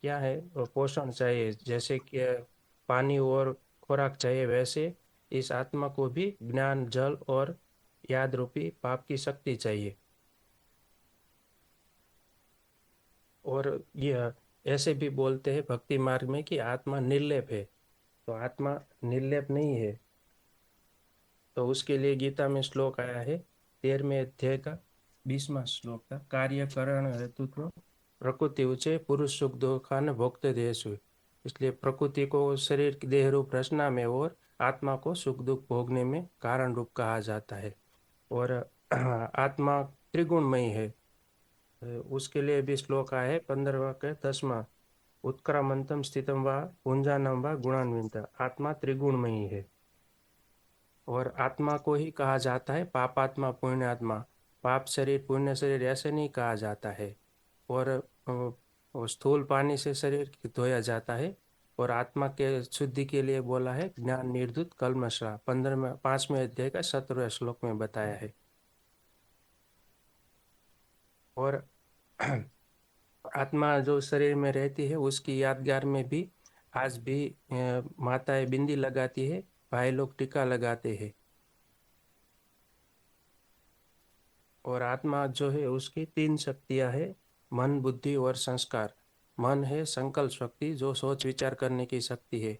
क्या है पोषण चाहिए, जैसे कि पानी और खुराक चाहिए, वैसे इस आत्मा को भी ज्ञान, जल और याद रूपी पाप की शक्ति चाहिए। और यह ऐसे भी बोलते हैं भक्ति मार्ग में कि आत्मा निर्लेप है, तो आत्मा निर्लेप नहीं है। तो उसके लिए गीता में श्लोक आया है 13वें अध्याय का 20वां श्लोक का, कार्य करण हेतुत्व प्रकृति उचे पुरुष सुख दुखान भोक्त देशु। इसलिए प्रकृति को शरीर की देह रूप रचना में और आत्मा को सुख दुख भोगने में कारण रूप कहा जाता है। और आत्मा त्रिगुणमयी है, उसके लिए भी श्लोक आया है 15वां के 10वां, उत्क्रामंतम स्थितम व पुंजानम व गुणान्वित, आत्मा त्रिगुणमयी है। और आत्मा को ही कहा जाता है पापात्मा पुण्यात्मा, पाप शरीर पुण्य शरीर ऐसे नहीं कहा जाता है। और स्थूल पानी से शरीर धोया जाता है, और आत्मा के शुद्धि के लिए बोला है ज्ञान निर्धुत कल्मषा, 5वें अध्याय का 17वें श्लोक में बताया है। और आत्मा जो शरीर में रहती है उसकी यादगार में भी आज भी माताएं बिंदी लगाती है, भाई लोग टीका लगाते हैं। और आत्मा जो है उसकी 3 शक्तियां है, मन, बुद्धि और संस्कार। मन है संकल्प शक्ति, जो सोच विचार करने की शक्ति है,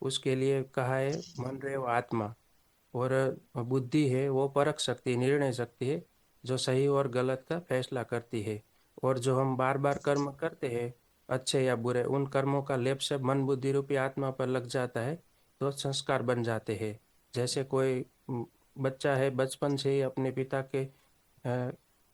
उसके लिए कहा है मन रे वो आत्मा। और बुद्धि है वो परख शक्ति, निर्णय शक्ति है, जो सही और गलत का फैसला करती है। और जो हम बार बार कर्म करते हैं अच्छे या बुरे, उन कर्मों का लेप से मन बुद्धि रूपी आत्मा पर लग जाता है तो संस्कार बन जाते हैं। जैसे कोई बच्चा है बचपन से ही अपने पिता के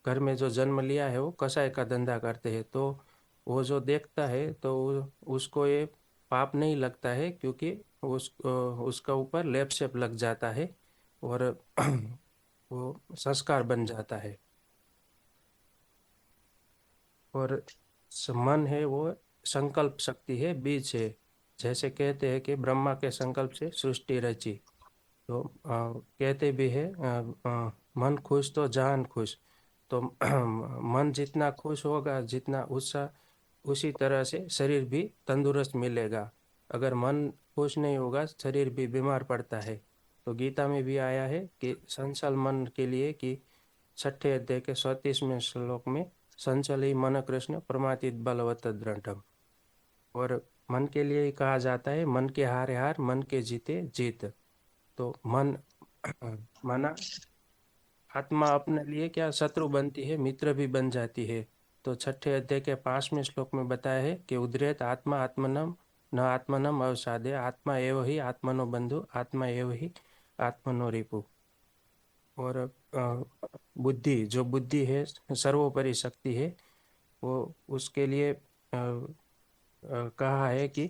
घर में जो जन्म लिया है वो कसाई का धंधा करते हैं, तो वो जो देखता है तो उसको ये पाप नहीं लगता है, क्योंकि उसका ऊपर लेप शेप लग जाता है और वो संस्कार बन जाता है। और मन है वो संकल्प शक्ति है, बीज है। जैसे कहते हैं कि ब्रह्मा के संकल्प से सृष्टि रची, तो कहते भी है मन खुश तो जहान खुश। तो मन जितना खुश होगा, जितना उत्साह, उसी तरह से शरीर भी तंदुरुस्त मिलेगा। अगर मन खुश नहीं होगा शरीर भी बीमार पड़ता है। तो गीता में भी आया है कि संचल मन के लिए कि 6ठे अध्याय के 37वें श्लोक में, संचल ही मन कृष्ण प्रमातित बलवत दृढ़। और मन के लिए ही कहा जाता है मन के हारे हार, मन के जीते जीत। तो मन माना आत्मा अपने लिए क्या शत्रु बनती है, मित्र भी बन जाती है। तो 6ठे अध्याय के 5वें श्लोक में बताया है कि उद्रेत आत्मा आत्मनम न आत्मनम अवसादे, आत्मा एव ही आत्मनो बंधु, आत्मा एव ही आत्मनो रिपु। और बुद्धि, जो बुद्धि है सर्वोपरि शक्ति है, वो उसके लिए कहा है कि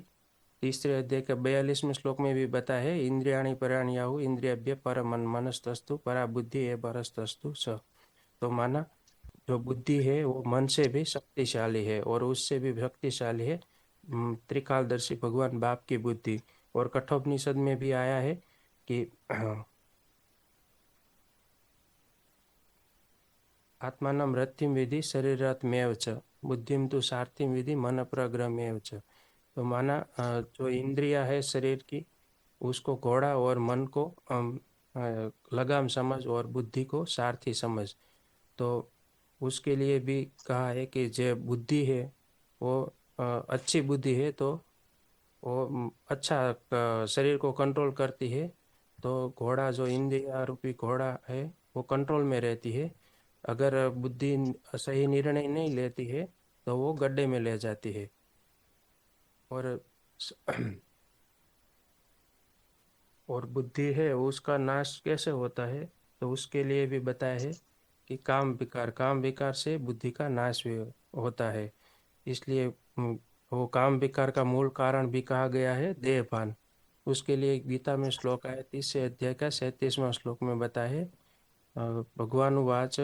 3रे अध्याय के 42वें श्लोक में भी बताया है, इंद्रियाणि पराण्याहु इंद्रियभ्य पर मन मनस्तस्तु परा बुद्धि ए परस्तस्तु स। तो माना जो बुद्धि है वो मन से भी शक्तिशाली है और उससे भी शक्तिशाली है त्रिकालदर्शी भगवान बाप की बुद्धि। और कठोपनिषद में भी आया है कि आत्मानं रतिं विधि शरीरात्मेव च बुद्धिं तु सारथिं विधि मन प्रग्रहमेव च। तो माना जो इंद्रिया है शरीर की, उसको घोड़ा और मन को लगाम समझ और बुद्धि को सारथी समझ। तो उसके लिए भी कहा है कि जो बुद्धि है वो अच्छी बुद्धि है तो वो अच्छा शरीर को कंट्रोल करती है। तो घोड़ा जो इंद्रिया रूपी घोड़ा है वो कंट्रोल में रहती है। अगर बुद्धि सही निर्णय नहीं लेती है तो वो गड्ढे में ले जाती है। और और बुद्धि है उसका नाश कैसे होता है, तो उसके लिए भी बताया है कि काम विकार से बुद्धि का नाश भी होता है। इसलिए वो काम विकार का मूल कारण भी कहा गया है देहभान। उसके लिए गीता में श्लोक है 30 अध्याय का 37वां श्लोक में बताया है भगवान वाच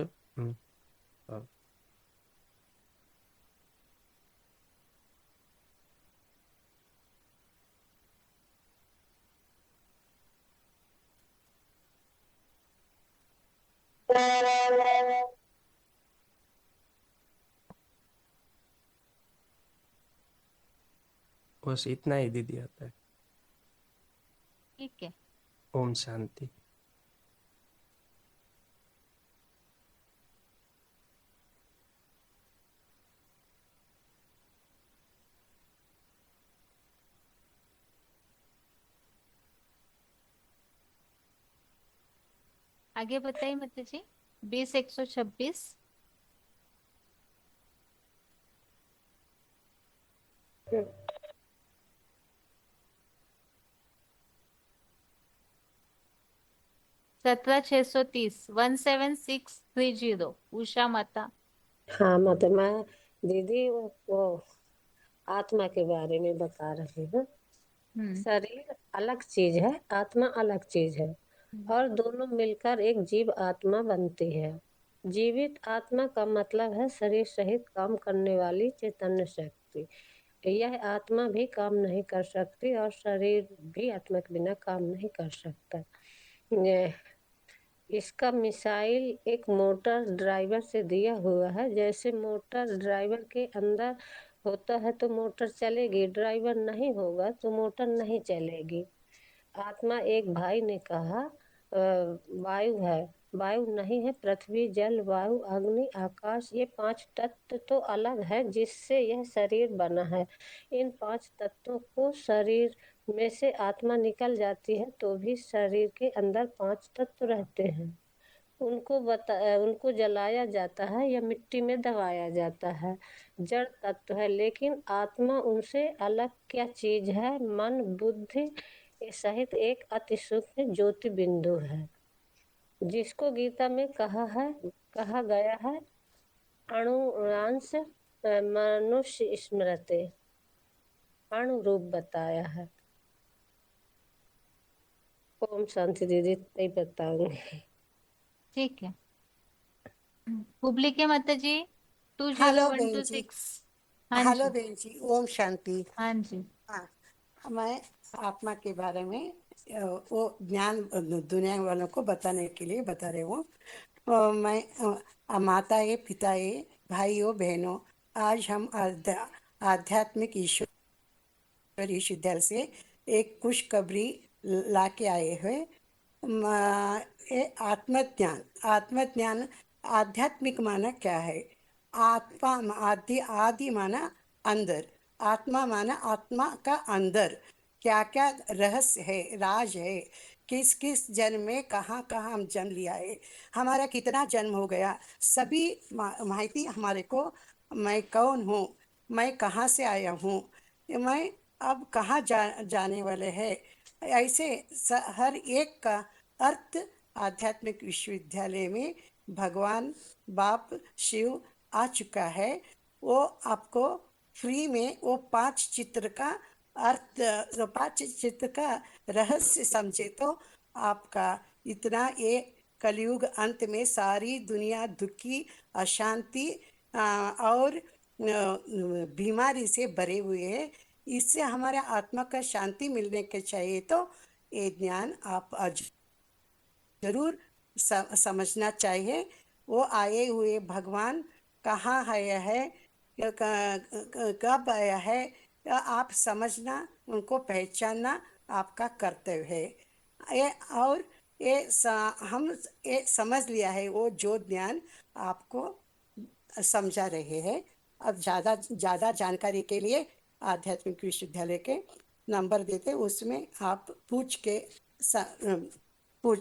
बस इतना ही दीदी आता है।
ठीक है।
ओम शांति।
आगे बताइए माता जी। 20-126। सत्रह 630 17630 उषा माता।
हाँ मतलब मैं दीदी वो आत्मा के बारे में बता रही हूँ। शरीर अलग चीज है, आत्मा अलग चीज है और दोनों मिलकर एक जीव आत्मा बनती है। जीवित आत्मा का मतलब है शरीर सहित काम करने वाली चैतन्य शक्ति। यह आत्मा भी काम नहीं कर सकती और शरीर भी आत्मा के बिना काम नहीं कर सकता। इसका मिसाइल एक मोटर ड्राइवर से दिया हुआ है। जैसे मोटर ड्राइवर के अंदर होता है तो मोटर चलेगी, ड्राइवर नहीं होगा तो मोटर नहीं चलेगी। आत्मा एक भाई ने कहा वायु है, वायु नहीं है। पृथ्वी, जल, वायु, अग्नि, आकाश, ये 5 तत्व तो अलग है जिससे यह शरीर बना है। इन 5 तत्वों को शरीर में से आत्मा निकल जाती है तो भी शरीर के अंदर 5 तत्व रहते हैं। उनको जलाया जाता है या मिट्टी में दबाया जाता है, जड़ तत्व है। लेकिन आत्मा उनसे अलग क्या चीज है? मन, बुद्धि सहित एक अति सूक्ष्म ज्योति बिंदु है, जिसको गीता में कहा गया है अणुरांश मनुष्य स्मृति, अणु रूप बताया है। ओम शांति दीदी, नहीं बताऊंगी।
ठीक है। हुबली के माता जी।
हेलो बहन जी।
20126। हाँ
हेलो
जी।
बहन जी, ओम शांति।
हाँ जी।
हाँ, मैं आत्मा के बारे में वो ज्ञान दुनिया वालों को बताने के लिए बता रही हूँ। मैं माताएं, पिताएं, भाइयों, बहनों, आज हम आध्यात्मिक ईश्वर विश्वविद्यालय से एक खुशखबरी ला के आए हुए। ये आत्मज्ञान आध्यात्मिक माना क्या है? आत्मा आदि माना अंदर, आत्मा माना आत्मा का अंदर क्या क्या रहस्य है, राज है। किस किस जन्म में कहाँ कहाँ हम जन्म लिया है, हमारा कितना जन्म हो गया, सभी माहिती हमारे को। मैं कौन हूँ, मैं कहाँ से आया हूँ, मैं अब कहाँ जाने वाले हैं, ऐसे हर एक का अर्थ आध्यात्मिक विश्वविद्यालय में भगवान बाप शिव आ चुका है। वो आपको फ्री में वो 5 चित्र का अर्थ, 5 चित्र का रहस्य समझे तो आपका इतना ये कलयुग अंत में सारी दुनिया दुखी, अशांति और बीमारी से भरे हुए है। इससे हमारे आत्मा का शांति मिलने के चाहिए तो ये ज्ञान आप जरूर समझना चाहिए। वो आए हुए भगवान कहाँ है, कब आया है, आप समझना, उनको पहचानना आपका कर्तव्य है। ये और हम ये समझ लिया है, वो जो ज्ञान आपको समझा रहे हैं। अब ज़्यादा जानकारी के लिए आध्यात्मिक विश्वविद्यालय के नंबर देते, उसमें आप पूछ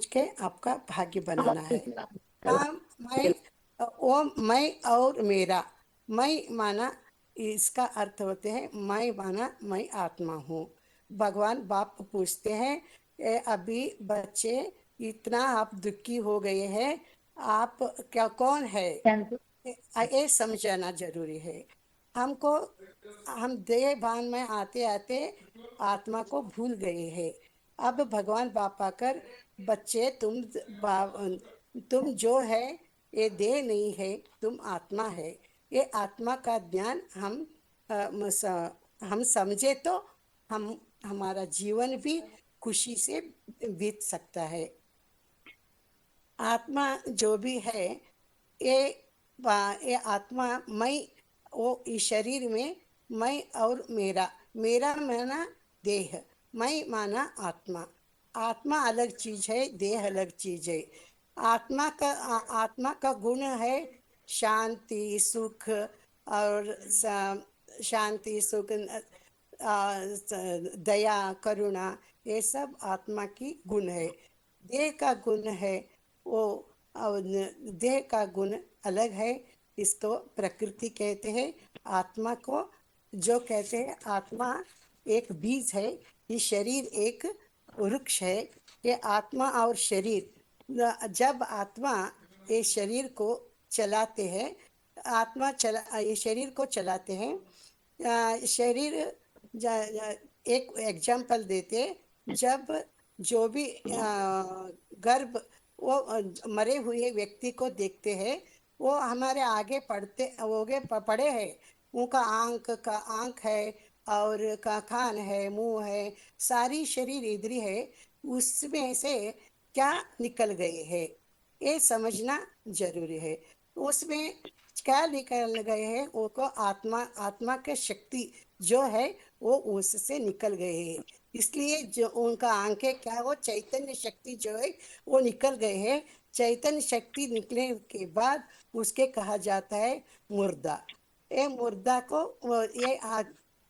के आपका भाग्य बनाना है। हाँ, मैं और मेरा। मैं माना, इसका अर्थ होते हैं, मैं माना मैं आत्मा हूँ। भगवान बाप पूछते हैं, अभी बच्चे इतना आप दुखी हो गए हैं, आप क्या कौन है, ये समझाना जरूरी है हमको। हम देह भान में आते आते आत्मा को भूल गए हैं। अब भगवान बाप आकर, बच्चे तुम जो है ये देह नहीं है, तुम आत्मा है। ये आत्मा का ज्ञान हम समझे तो हमारा जीवन भी खुशी से बीत सकता है। आत्मा जो भी है, ये ये आत्मा, मैं, वो इस शरीर में मैं और मेरा। मेरा माना देह, मैं माना आत्मा। आत्मा अलग चीज है, देह अलग चीज है। आत्मा का गुण है शांति सुख, और शांति सुख, दया करुणा, ये सब आत्मा की गुण है। देह का गुण है वो, देह का गुण अलग है, इसको प्रकृति कहते हैं। आत्मा को जो कहते हैं, आत्मा एक बीज है, ये शरीर एक वृक्ष है। ये आत्मा और शरीर, जब आत्मा ये शरीर को चलाते हैं, ये शरीर को चलाते हैं। शरीर एक एग्जाम्पल देते, जब जो भी गर्भ वो मरे हुए व्यक्ति को देखते हैं, वो हमारे आगे पड़े हैं। उनका आंख है, और का कान है, मुंह है, सारी शरीर इधरी है, उसमें से क्या निकल गए हैं, ये समझना जरूरी है। उसमें क्या निकल गए हैं, वो को आत्मा के शक्ति जो है वो उससे निकल गए हैं। इसलिए जो उनका आंखें क्या, वो चैतन्य शक्ति जो है वो निकल गए हैं। चैतन्य शक्ति निकलने के बाद उसके कहा जाता है मुर्दा। ये मुर्दा को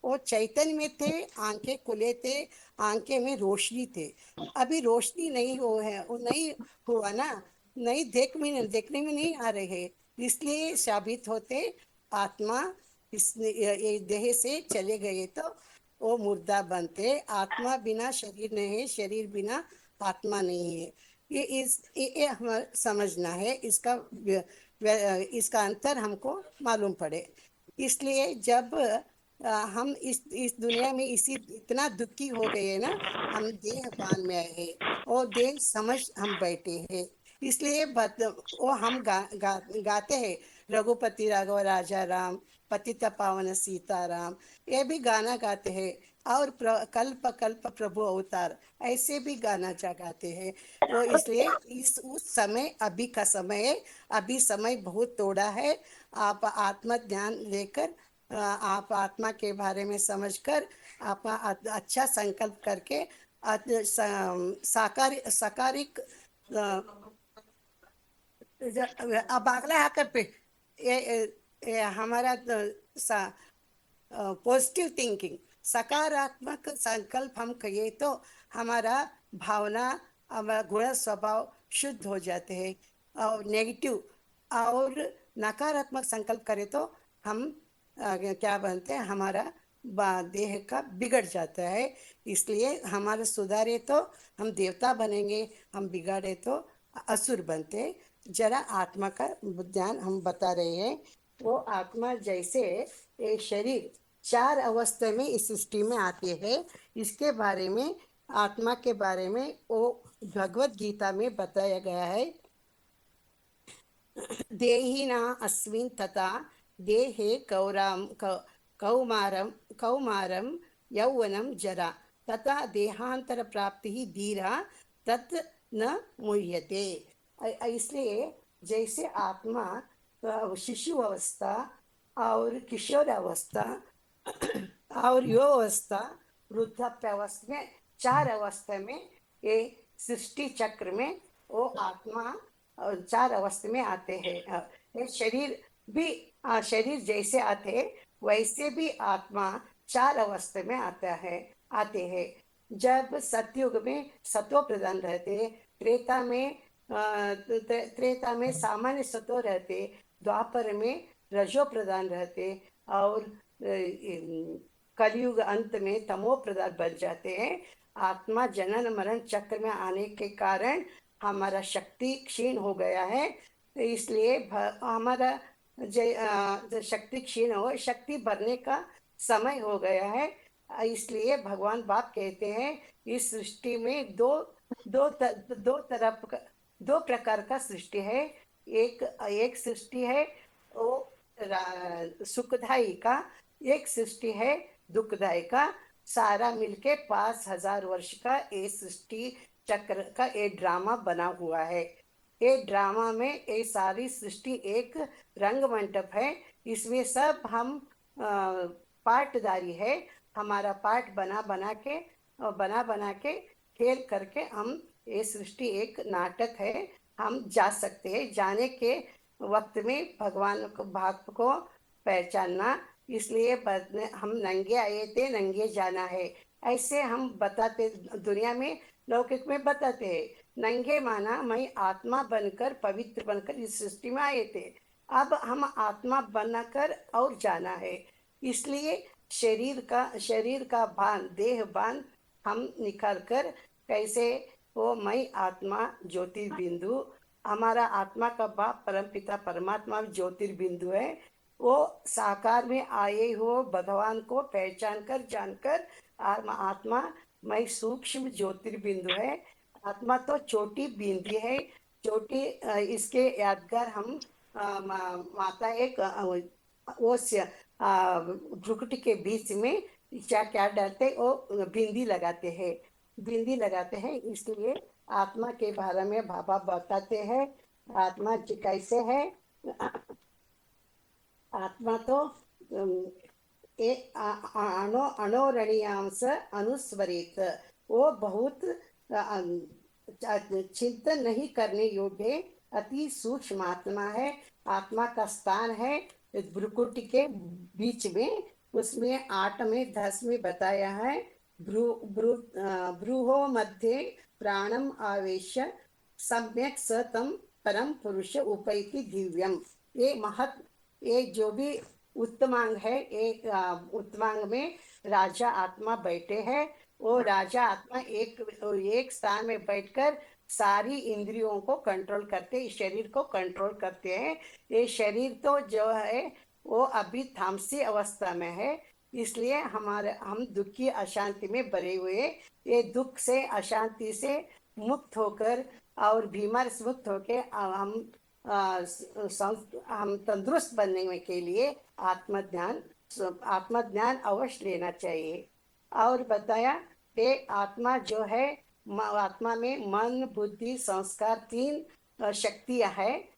वो चैतन्य में थे, आंखें खुले थे, आंखें में रोशनी थे। अभी रोशनी नहीं हो है, वो नहीं हुआ ना, नहीं देखने में नहीं आ रहे हैं। इसलिए साबित होते आत्मा ये देह से चले गए तो वो मुर्दा बनते। आत्मा बिना शरीर नहीं है, शरीर बिना आत्मा नहीं है। ये हमें समझना है, इसका अंतर हमको मालूम पड़े। इसलिए जब हम इस दुनिया में इतना दुखी हो गए ना, हम देह भान में आए हैं और देह समझ हम बैठे हैं। इसलिए वो हम गाते हैं, रघुपति राघव राजा राम, पतित पावन सीताराम, ये भी गाना गाते हैं। और कल्प कल्प प्रभु अवतार, ऐसे भी गाना गाते हैं वो। इसलिए उस समय अभी का समय है, अभी समय बहुत थोड़ा है। आप आत्म ज्ञान लेकर, आप आत्मा के बारे में समझकर, आप अच्छा संकल्प करके साकारिक अब अगला हैकर पे ये हमारा पॉजिटिव थिंकिंग, सकारात्मक संकल्प हम कहिए तो हमारा भावना, हमारा गुण स्वभाव शुद्ध हो जाते हैं। और नेगेटिव और नकारात्मक संकल्प करें तो हम क्या बनते हैं, हमारा देह का बिगड़ जाता है। इसलिए हमारे सुधारे तो हम देवता बनेंगे, हम बिगाड़े तो असुर बनते। जरा आत्मा का ज्ञान हम बता रहे हैं। वो आत्मा जैसे एक शरीर 4 अवस्था में इस सृष्टि में आती है, इसके बारे में, आत्मा के बारे में वो भगवत गीता में बताया गया है। देहिना अस्मिन् तथा देहे कौमारम यौवनम जरा तथा देहांतर प्राप्ति धीरा तत् न मुह्यते। इसलिए जैसे आत्मा शिशु अवस्था और किशोर अवस्था और युवा अवस्था, वृद्धाप्य अवस्था में, 4 अवस्था में ये सृष्टि चक्र में वो आत्मा 4 अवस्था में आते हैं। ये शरीर भी शरीर जैसे आते हैं वैसे भी आत्मा 4 अवस्था में आते हैं। जब सतयुग में सतो प्रधान रहते, त्रेता में सामान्य सतो रहते, द्वापर में रजो प्रधान रहते और कलयुग अंत में तमो प्रधान बन जाते हैं। आत्मा जनन मरण चक्र में आने के कारण हमारा शक्ति क्षीण हो गया है, तो इसलिए हमारा शक्ति क्षीण हो, शक्ति भरने का समय हो गया है। इसलिए भगवान बाप कहते हैं इस सृष्टि में दो प्रकार का सृष्टि है। एक सृष्टि है वो सुखदायी का, एक सृष्टि है दुखदायी का। सारा मिलके 5000 वर्ष का ये सृष्टि चक्र का ये ड्रामा बना हुआ है। ये ड्रामा में ये सारी सृष्टि एक रंग मंडप है। इसमें सब हम पार्टदारी है। हमारा पार्ट बना बना के खेल करके हम ये सृष्टि एक नाटक है। हम जा सकते हैं, जाने के वक्त में भगवान को भाग को पहचानना। इसलिए हम नंगे आए थे, नंगे जाना है, ऐसे हम बताते, दुनिया में लौकिक में बताते हैं। नंगे माना मैं आत्मा बनकर पवित्र बनकर इस सृष्टि में आए थे, अब हम आत्मा बनकर और जाना है। इसलिए शरीर का भान, देह भान हम निकाल कर कैसे वो मैं आत्मा ज्योतिर्बिंदु, हमारा आत्मा का बाप परमपिता परमात्मा ज्योतिर्बिंदु है। वो साकार में आए हो भगवान को पहचान कर जानकर आत्मा मैं सूक्ष्म ज्योतिर्बिंदु है। आत्मा तो छोटी बिंदी है, छोटी इसके यादगार हम माता एक वो भ्रुकुटी के बीच में क्या डालते, वो बिंदी लगाते हैं। इसलिए आत्मा के बारे में बाबा बताते हैं आत्मा कैसे है। आत्मा तो अणोरणीयांश अनुस्वरित, वो बहुत चिंतन नहीं करने योग्य अति सूक्ष्म आत्मा है। आत्मा का स्थान है भ्रुकुटी के बीच में, उसमें 8 में 10 में बताया है। भ्रूहो मध्ये प्राणम आवेश्य सम्यक स तम परम पुरुष उपैति दिव्यम। ये जो भी उत्तमांग है, एक उत्तमांग में राजा आत्मा बैठे हैं। वो राजा आत्मा एक स्थान में बैठकर सारी इंद्रियों को कंट्रोल करते, शरीर को कंट्रोल करते हैं। ये शरीर तो जो है वो अभी तामसी अवस्था में है, इसलिए हम दुखी अशांति में भरे हुए। ये दुख से अशांति से मुक्त होकर और बीमार से मुक्त होकर हम तंदुरुस्त बनने के लिए आत्मज्ञान अवश्य लेना चाहिए। और बताया कि आत्मा जो है, आत्मा में मन बुद्धि संस्कार 3 शक्तियां है।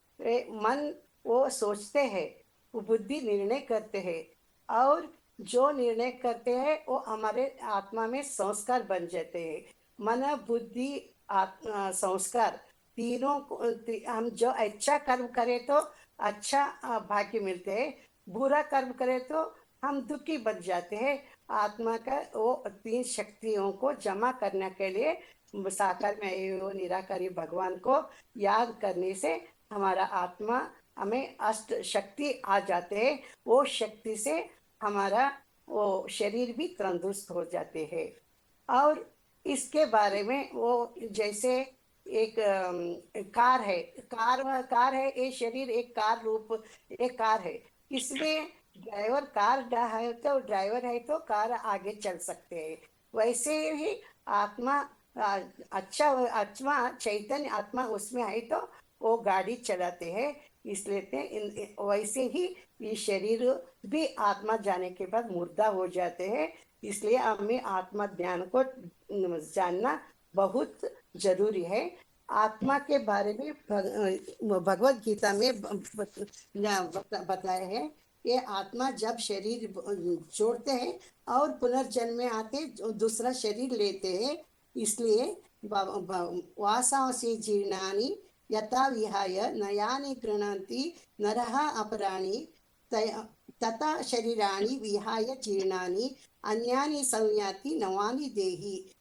मन वो सोचते हैं, वो बुद्धि निर्णय करते हैं, और जो निर्णय करते हैं वो हमारे आत्मा में संस्कार बन जाते हैं। मन बुद्धि संस्कार तीनों हम जो अच्छा कर्म करें तो अच्छा भाग्य मिलते हैं, बुरा कर्म करें तो हम दुखी बन जाते हैं। आत्मा का वो 3 शक्तियों को जमा करने के लिए साकार में वो निराकारी भगवान को याद करने से हमारा आत्मा हमें अष्ट शक्ति आ जाते हैं। वो शक्ति से हमारा वो शरीर भी तंदुरुस्त हो जाते हैं। और इसके बारे में वो जैसे एक कार है, ये शरीर एक कार रूप एक कार है। इसमें ड्राइवर है तो कार आगे चल सकते हैं। वैसे ही आत्मा आत्मा चैतन्य आत्मा उसमें है तो वो गाड़ी चलाते हैं। इसलिए वैसे ही ये शरीर भी आत्मा जाने के बाद मुर्दा हो जाते हैं। इसलिए हमें आत्मा ज्ञान को जानना बहुत जरूरी है। आत्मा के बारे में भगवत गीता में बताया है। ये आत्मा जब शरीर छोड़ते हैं और पुनर्जन्म में आते दूसरा शरीर लेते हैं, इसलिए वासांसि जीर्णानि यथा विहाय नयानि गृह्णन्ति नरः अपराणि तथा शरीराणि विहाय जीर्णानि अन्यानि संयाति नवानि देहि।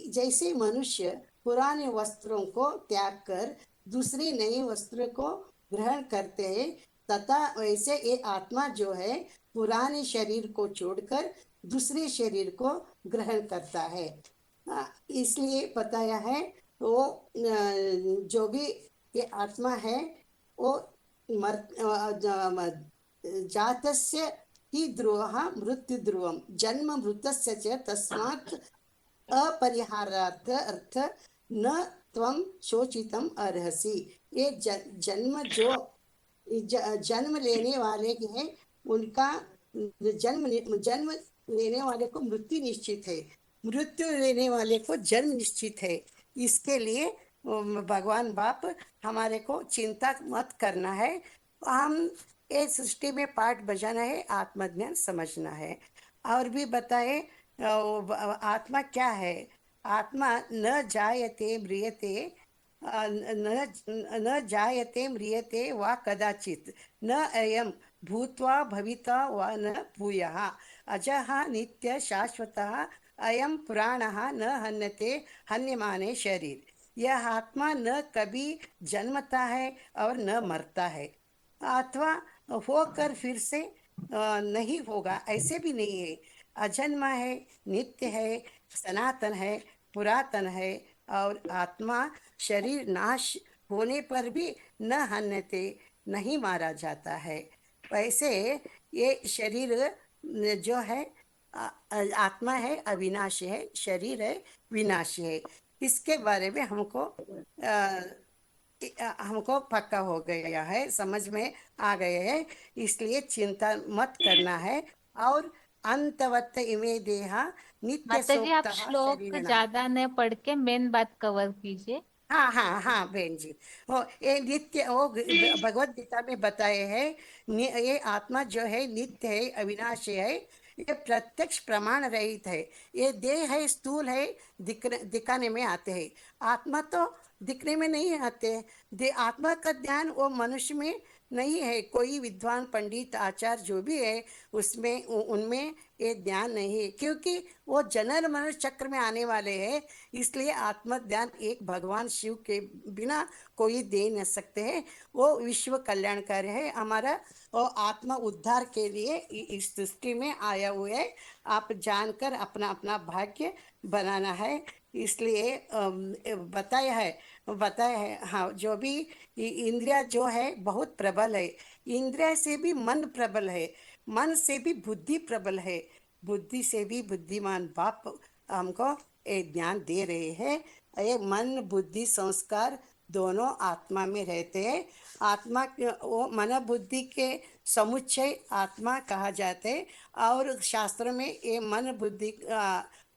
जैसे मनुष्य पुराने वस्त्रों को त्याग कर दूसरे नए वस्त्र को ग्रहण करते हैं, तथा वैसे ये आत्मा जो है पुराने शरीर को छोड़कर दूसरे शरीर को ग्रहण करता है। इसलिए बताया है वो जो भी ये आत्मा है वो जातस्य ही ध्रुवः मृत्यु ध्रुवम जन्म मृतस्य च तस्मात् अपरिहारार्थ अर्थ न त्वं शोचितम अर्हसि। ये जन्म लेने वाले हैं उनका जन्म लेने वाले को मृत्यु निश्चित है, मृत्यु लेने वाले को जन्म निश्चित है। इसके लिए भगवान बाप हमारे को चिंता मत करना है, हम ये सृष्टि में पार्ट बजाना है, आत्मज्ञान समझना है। और भी बताए आत्मा क्या है। आत्मा न जायते म्रियते न जायते म्रियते वा कदाचित न अयम भूत्वा भविता वा न भूयः अजः नित्य शाश्वतः अयम प्राणः न हन्यते हन्यमाने शरीर। यह आत्मा न कभी जन्मता है और न मरता है, अथवा होकर फिर से नहीं होगा, ऐसे भी नहीं है। अजन्मा है, नित्य है, सनातन है, पुरातन है। और आत्मा शरीर नाश होने पर भी न हन्यते, नहीं मारा जाता है। वैसे ये शरीर जो है आत्मा है अविनाशी है, शरीर है विनाशी है। इसके बारे में हमको पक्का हो गया है, समझ में आ गए हैं। इसलिए चिंता मत करना है। और अंतवत इमे देहा नित्य
माता जी, आप
सोक्तः
श्लोक
शरीरिणा।
ज्यादा न पढ़ के मेन बात कवर कीजिए।
हाँ हाँ हाँ बहन जी, वो ये नित्य वो भगवत गीता में बताए हैं। ये आत्मा जो है नित्य है, अविनाशी है, ये प्रत्यक्ष प्रमाण रहित है। ये देह है, स्थूल है, दिखाने में आते हैं। आत्मा तो दिखने में नहीं आते। आत्मा का ध्यान वो मनुष्य में नहीं है। कोई विद्वान पंडित आचार्य जो भी है उसमें उनमें ये ध्यान नहीं है, क्योंकि वो जनरल मनुष्य चक्र में आने वाले हैं। इसलिए आत्म ध्यान एक भगवान शिव के बिना कोई दे न सकते हैं। वो विश्व कल्याणकारी है हमारा, वो आत्मा उद्धार के लिए इस सृष्टि में आया हुआ है। आप जानकर अपना अपना भाग्य बनाना है। इसलिए बताया है हाँ, जो भी इंद्रिया जो है बहुत प्रबल है। इंद्रिया से भी मन प्रबल है, मन से भी बुद्धि प्रबल है, बुद्धि से भी बुद्धिमान बाप हमको एक ज्ञान दे रहे हैं। ये मन बुद्धि संस्कार दोनों आत्मा में रहते हैं। आत्मा वो मन बुद्धि के समुच्चय आत्मा कहा जाते हैं। और शास्त्र में ये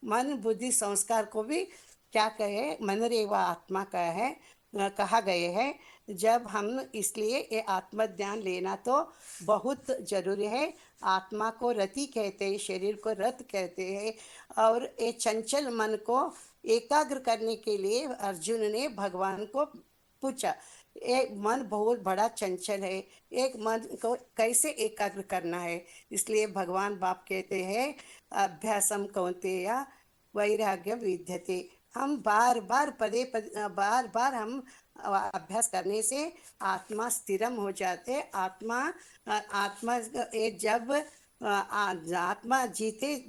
मन बुद्धि संस्कार को भी क्या कहे, मनरेवा आत्मा का है कहा गए है। जब हम इसलिए ये आत्म ध्यान लेना तो बहुत जरूरी है। आत्मा को रति कहते हैं, शरीर को रथ कहते हैं। और ये चंचल मन को एकाग्र करने के लिए अर्जुन ने भगवान को पूछा, एक मन बहुत बड़ा चंचल है, एक मन को कैसे एकाग्र करना है। इसलिए भगवान बाप कहते हैं अभ्यासम कौन्तेय वैराग्य विद्यते। हम बार बार हम अभ्यास करने से आत्मा स्थिरम हो जाते। आत्मा ये जब आत्मा जीते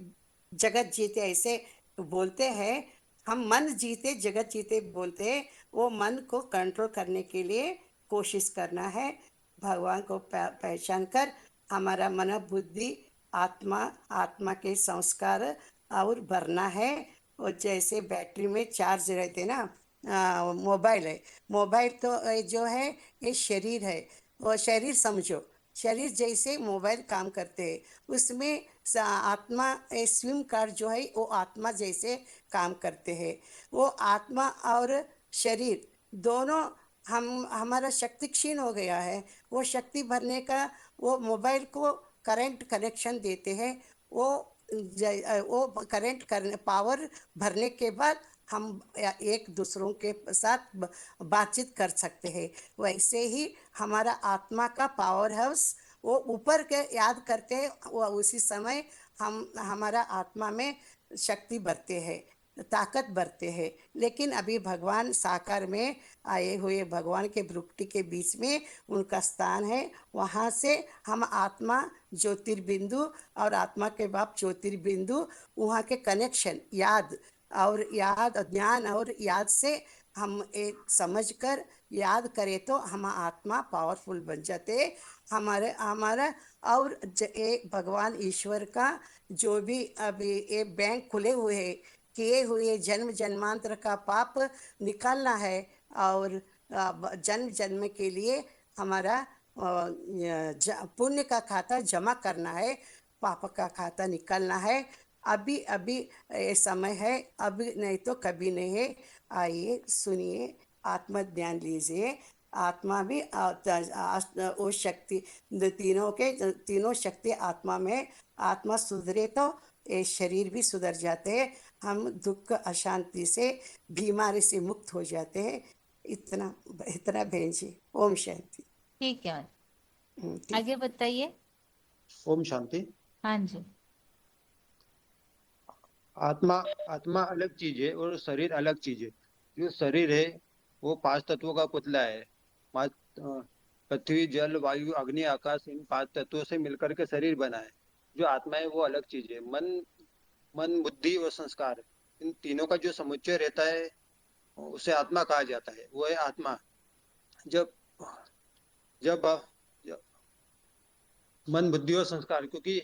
जगत जीते ऐसे बोलते हैं। हम मन जीते जगत जीते बोलते हैं। वो मन को कंट्रोल करने के लिए कोशिश करना है। भगवान को पहचान कर हमारा मन बुद्धि आत्मा के संस्कार और भरना है। और जैसे बैटरी में चार्ज रहते ना, मोबाइल है, मोबाइल तो जो है ये शरीर है। वो शरीर समझो, शरीर जैसे मोबाइल काम करते हैं, उसमें आत्मा स्विम कार्ड जो है वो आत्मा जैसे काम करते हैं। वो आत्मा और शरीर दोनों हम हमारा शक्ति क्षीण हो गया है। वो शक्ति भरने का वो मोबाइल को करंट कनेक्शन देते हैं। वो करंट करने पावर भरने के बाद हम एक दूसरों के साथ बातचीत कर सकते हैं। वैसे ही हमारा आत्मा का पावर हाउस वो ऊपर के याद करते हैं, वो उसी समय हमारा आत्मा में शक्ति बढ़ते हैं, ताकत बढ़ते हैं। लेकिन अभी भगवान साकार में आए हुए भगवान के भ्रुकुटी के बीच में उनका स्थान है। वहाँ से हम आत्मा ज्योतिर्बिंदु और आत्मा के बाप ज्योतिर्बिंदु, वहाँ के कनेक्शन याद ज्ञान और याद से हम एक समझ कर याद करें तो हम आत्मा पावरफुल बन जाते हमारा। और भगवान ईश्वर का जो भी अभी ये बैंक खुले हुए हैं, किए हुए जन्म जन्मांतर का पाप निकालना है और जन्म जन्म के लिए हमारा पुण्य का खाता जमा करना है, पाप का खाता निकालना है। अभी अभी ये समय है, अभी नहीं तो कभी नहीं है। आइए सुनिए, आत्म ज्ञान लीजिए। आत्मा भी वो शक्ति तीनों शक्ति आत्मा में, आत्मा सुधरे तो ये शरीर भी सुधर जाते हैं। हम दुख अशांति से बीमारी से मुक्त हो जाते हैं। इतना इतना बहन जी, ओम शांति।
ठीक है,
ठीक।
आगे बताइए।
ओम शांति।
हाँ जी।
आत्मा आत्मा अलग चीज है और शरीर अलग चीज है। जो शरीर है वो 5 तत्वों का पुतला है। पृथ्वी जल वायु अग्नि आकाश, इन 5 तत्वों से मिलकर के शरीर बना है। जो आत्मा है वो अलग चीज है। मन बुद्धि और संस्कार, इन तीनों का जो समुच्चय रहता है उसे आत्मा कहा जाता है। वो है आत्मा। जब जब जब मन बुद्धि और संस्कार, क्योंकि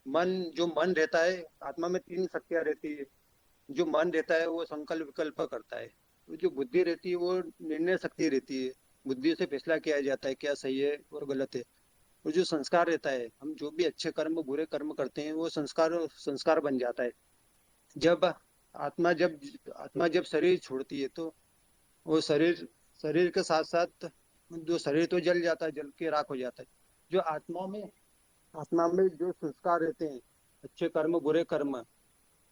जो मन रहता है, आत्मा में 3 शक्तियां रहती है। जो मन रहता है वो संकल्प विकल्प करता है। जो बुद्धि रहती है वो निर्णय शक्ति रहती है। बुद्धि से फैसला किया जाता है क्या सही है और गलत है। और जो संस्कार रहता है, हम जो भी अच्छे कर्म बुरे कर्म करते हैं वो संस्कार बन जाता है। जब आत्मा जब शरीर छोड़ती है तो वो शरीर के साथ साथ जो शरीर तो जल जाता है, जल के राख हो जाता है। जो आत्मा में जो संस्कार रहते हैं, अच्छे कर्म बुरे कर्म,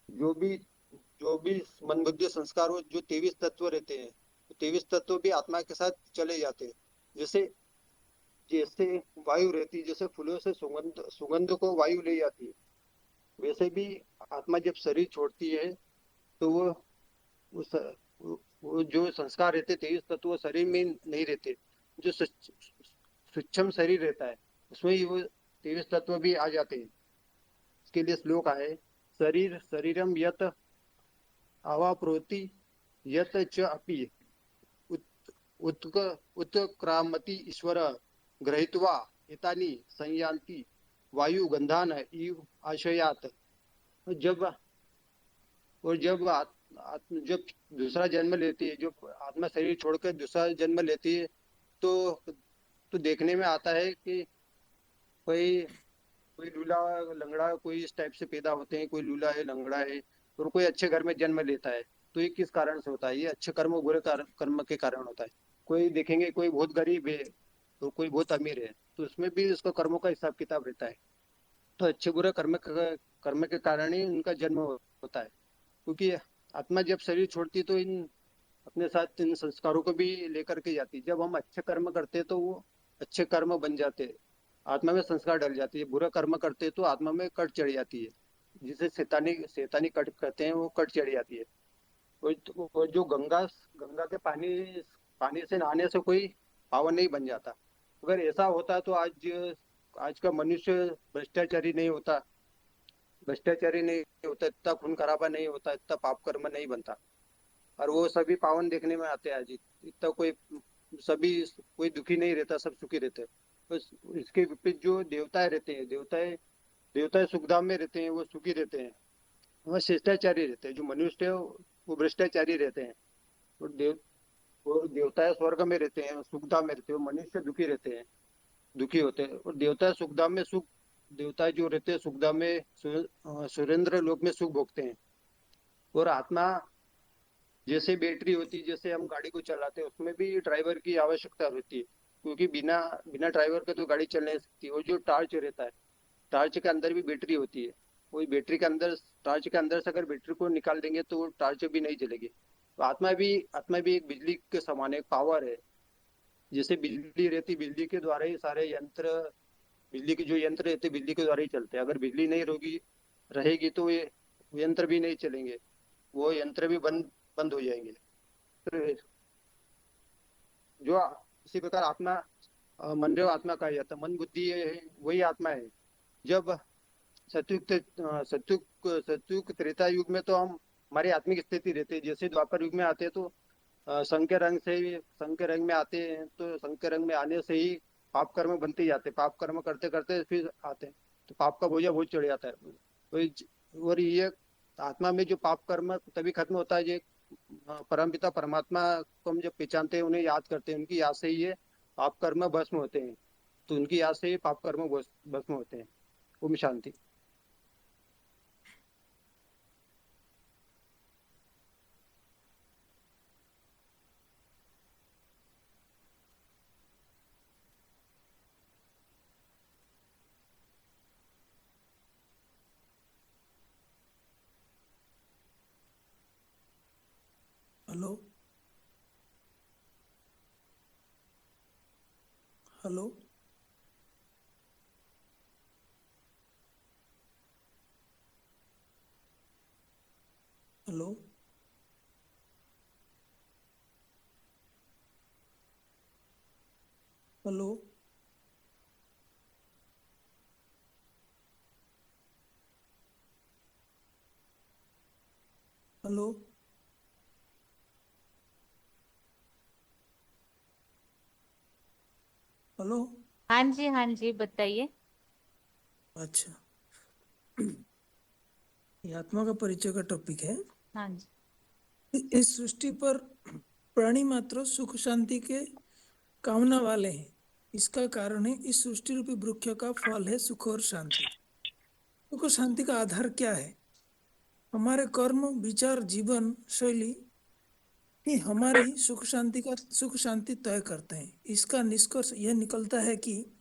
जो भी मन बुद्धि संस्कार हो, जो 23 तत्व रहते हैं, 23 तत्व भी आत्मा के साथ चले जाते हैं। जैसे जैसे वायु रहती है, जैसे फूलों से सुगंध को वायु ले जाती है, वैसे भी आत्मा जब शरीर छोड़ती है तो वो जो संस्कार रहते 23 तत्व शरीर में नहीं रहते। जो सूक्ष्म शरीर रहता है उसमें ही वो 23 तत्व भी आ जाते हैं। इसके लिए श्लोक आए, शरीरम यत अवाप्रोति यत च अपि उत्क्रामति ईश्वर गृहीत्वा एतानि संयान्ति वायु गंधान इव आशयात। जब दूसरा जन्म लेती है, जो आत्मा शरीर छोड़कर दूसरा जन्म लेती है, तो देखने में आता है कि कोई लूला लंगड़ा कोई इस टाइप से पैदा होते हैं, कोई लूला है लंगड़ा है, और कोई अच्छे घर में जन्म लेता है। तो ये किस कारण से होता है? ये अच्छे कर्म बुरे कर्म के कारण होता है। कोई देखेंगे कोई बहुत गरीब है तो कोई बहुत अमीर है, तो उसमें भी उसका कर्मों का हिसाब किताब रहता है। तो अच्छे बुरे कर्म के कारण ही उनका जन्म होता है। क्योंकि आत्मा जब शरीर छोड़ती तो अपने साथ इन संस्कारों को भी लेकर के जाती। जब हम अच्छे कर्म करते तो वो अच्छे कर्म बन जाते, आत्मा में संस्कार डल जाती है। बुरा कर्म करते तो आत्मा में कट चढ़ जाती है, जिसे शैतानी कट कहते हैं, वो कट चढ़ जाती है। और जो गंगा के पानी से नहाने से कोई पावन नहीं बन जाता। अगर ऐसा होता तो आज का मनुष्य भ्रष्टाचारी नहीं होता, इतना खून खराबा नहीं होता, इतना पाप कर्म नहीं बनता। और वो सभी पावन देखने में आते हैं। आज इतना कोई दुखी नहीं रहता, सब सुखी रहते हैं। बस इसके विपरीत जो देवताएं रहते हैं, देवताएं सुखधाम में रहते हैं, वो सुखी रहते हैं। वह शिष्टाचारी रहते हैं। जो मनुष्य है वो भ्रष्टाचारी रहते हैं। और देवताएं स्वर्ग में रहते हैं, सुखधाम में रहते हैं। मनुष्य दुखी रहते हैं, दुखी होते हैं। और देवता सुखधाम में देवता जो रहते हैं सुखधाम में सुरेंद्र लोक में सुख भोगते हैं। और आत्मा जैसे बैटरी होती है, जैसे हम गाड़ी को चलाते हैं उसमें भी ड्राइवर की आवश्यकता होती है, क्योंकि बिना बिना ड्राइवर के तो गाड़ी चल नहीं सकती। और जो टार्च रहता है, टार्च के अंदर भी बैटरी होती है। वही बैटरी के अंदर, टार्च के अंदर से अगर बैटरी को निकाल देंगे तो वो टार्च भी नहीं जलेगी। तो आत्मा भी एक बिजली के समान एक पावर है। जैसे बिजली रहती, बिजली के द्वारा ही सारे यंत्र, बिजली के जो यंत्र रहते बिजली के द्वारा ही चलते हैं। अगर बिजली नहीं रहेगी रहेगी तो ये यंत्र भी नहीं चलेंगे, वो यंत्र भी बंद बंद हो जाएंगे। तो जो इसी प्रकार आत्मा, मन जो आत्मा कहा जाता है, मन बुद्धि ये है, वही आत्मा है। जब सतयुग त्रेता युग में तो हम हमारी आत्मिक स्थिति रहती है। जैसे द्वापर युग में आते हैं तो संख्य रंग में आते हैं, तो संख्य रंग में आने से ही पाप कर्म बनते ही जाते हैं। पाप कर्म करते करते फिर आते हैं, तो पाप का बोझा बहुत चढ़ जाता है। और ये आत्मा में जो पाप कर्म तभी खत्म होता है, ये परमपिता परमात्मा को हम जब पहचानते हैं, उन्हें याद करते हैं, उनकी याद से ही ये पाप कर्म भस्म होते हैं। तो उनकी याद से ही पाप कर्म भस्म होते हैं। ओम शांति।
Hello hello hello hello hello hello.
हाँ जी, हाँ जी, बताइए।
अच्छा, ये आत्मा का परिचय का टॉपिक है।
हाँ जी।
इस सृष्टि पर प्राणी मात्र सुख शांति के कामना वाले हैं। इसका कारण है इस सृष्टि रूपी वृक्ष का फल है सुख और शांति। सुख और शांति का आधार क्या है? हमारे कर्म, विचार, जीवन शैली ही हमारी सुख शांति तय करते हैं। इसका निष्कर्ष यह निकलता है कि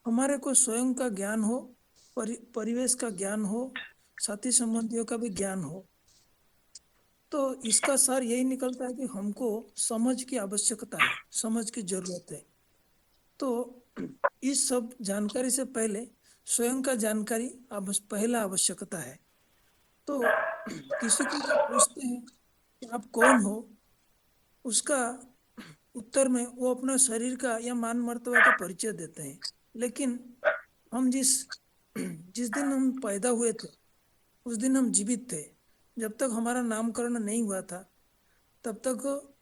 हमारे को स्वयं का ज्ञान हो, परिवेश का ज्ञान हो, साथी संबंधियों का भी ज्ञान हो। तो इसका सार यही निकलता है कि हमको समझ की आवश्यकता है, समझ की जरूरत है। तो इस सब जानकारी से पहले स्वयं का जानकारी पहला आवश्यकता है। तो किसी को जब पूछते हैं कि आप कौन हो, उसका उत्तर में वो अपना शरीर का या मान मर्तबा का परिचय देते हैं। लेकिन हम जिस दिन हम पैदा हुए थे उस दिन हम जीवित थे। जब तक हमारा नामकरण नहीं हुआ था तब तक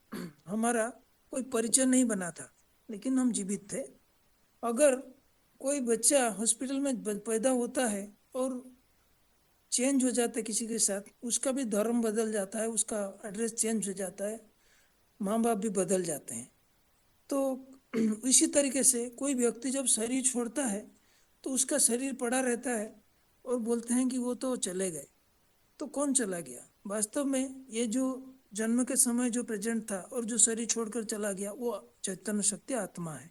हमारा कोई परिचय नहीं बना था, लेकिन हम जीवित थे। अगर कोई बच्चा हॉस्पिटल में पैदा होता है और चेंज हो जाता है किसी के साथ, उसका भी धर्म बदल जाता है, उसका एड्रेस चेंज हो जाता है, माँ बाप भी बदल जाते हैं। तो इसी तरीके से कोई व्यक्ति जब शरीर छोड़ता है तो उसका शरीर पड़ा रहता है और बोलते हैं कि वो तो चले गए। तो कौन चला गया? वास्तव में ये जो जन्म के समय जो प्रेजेंट था और जो शरीर छोड़कर चला गया, वो चैतन्य शक्ति आत्मा है।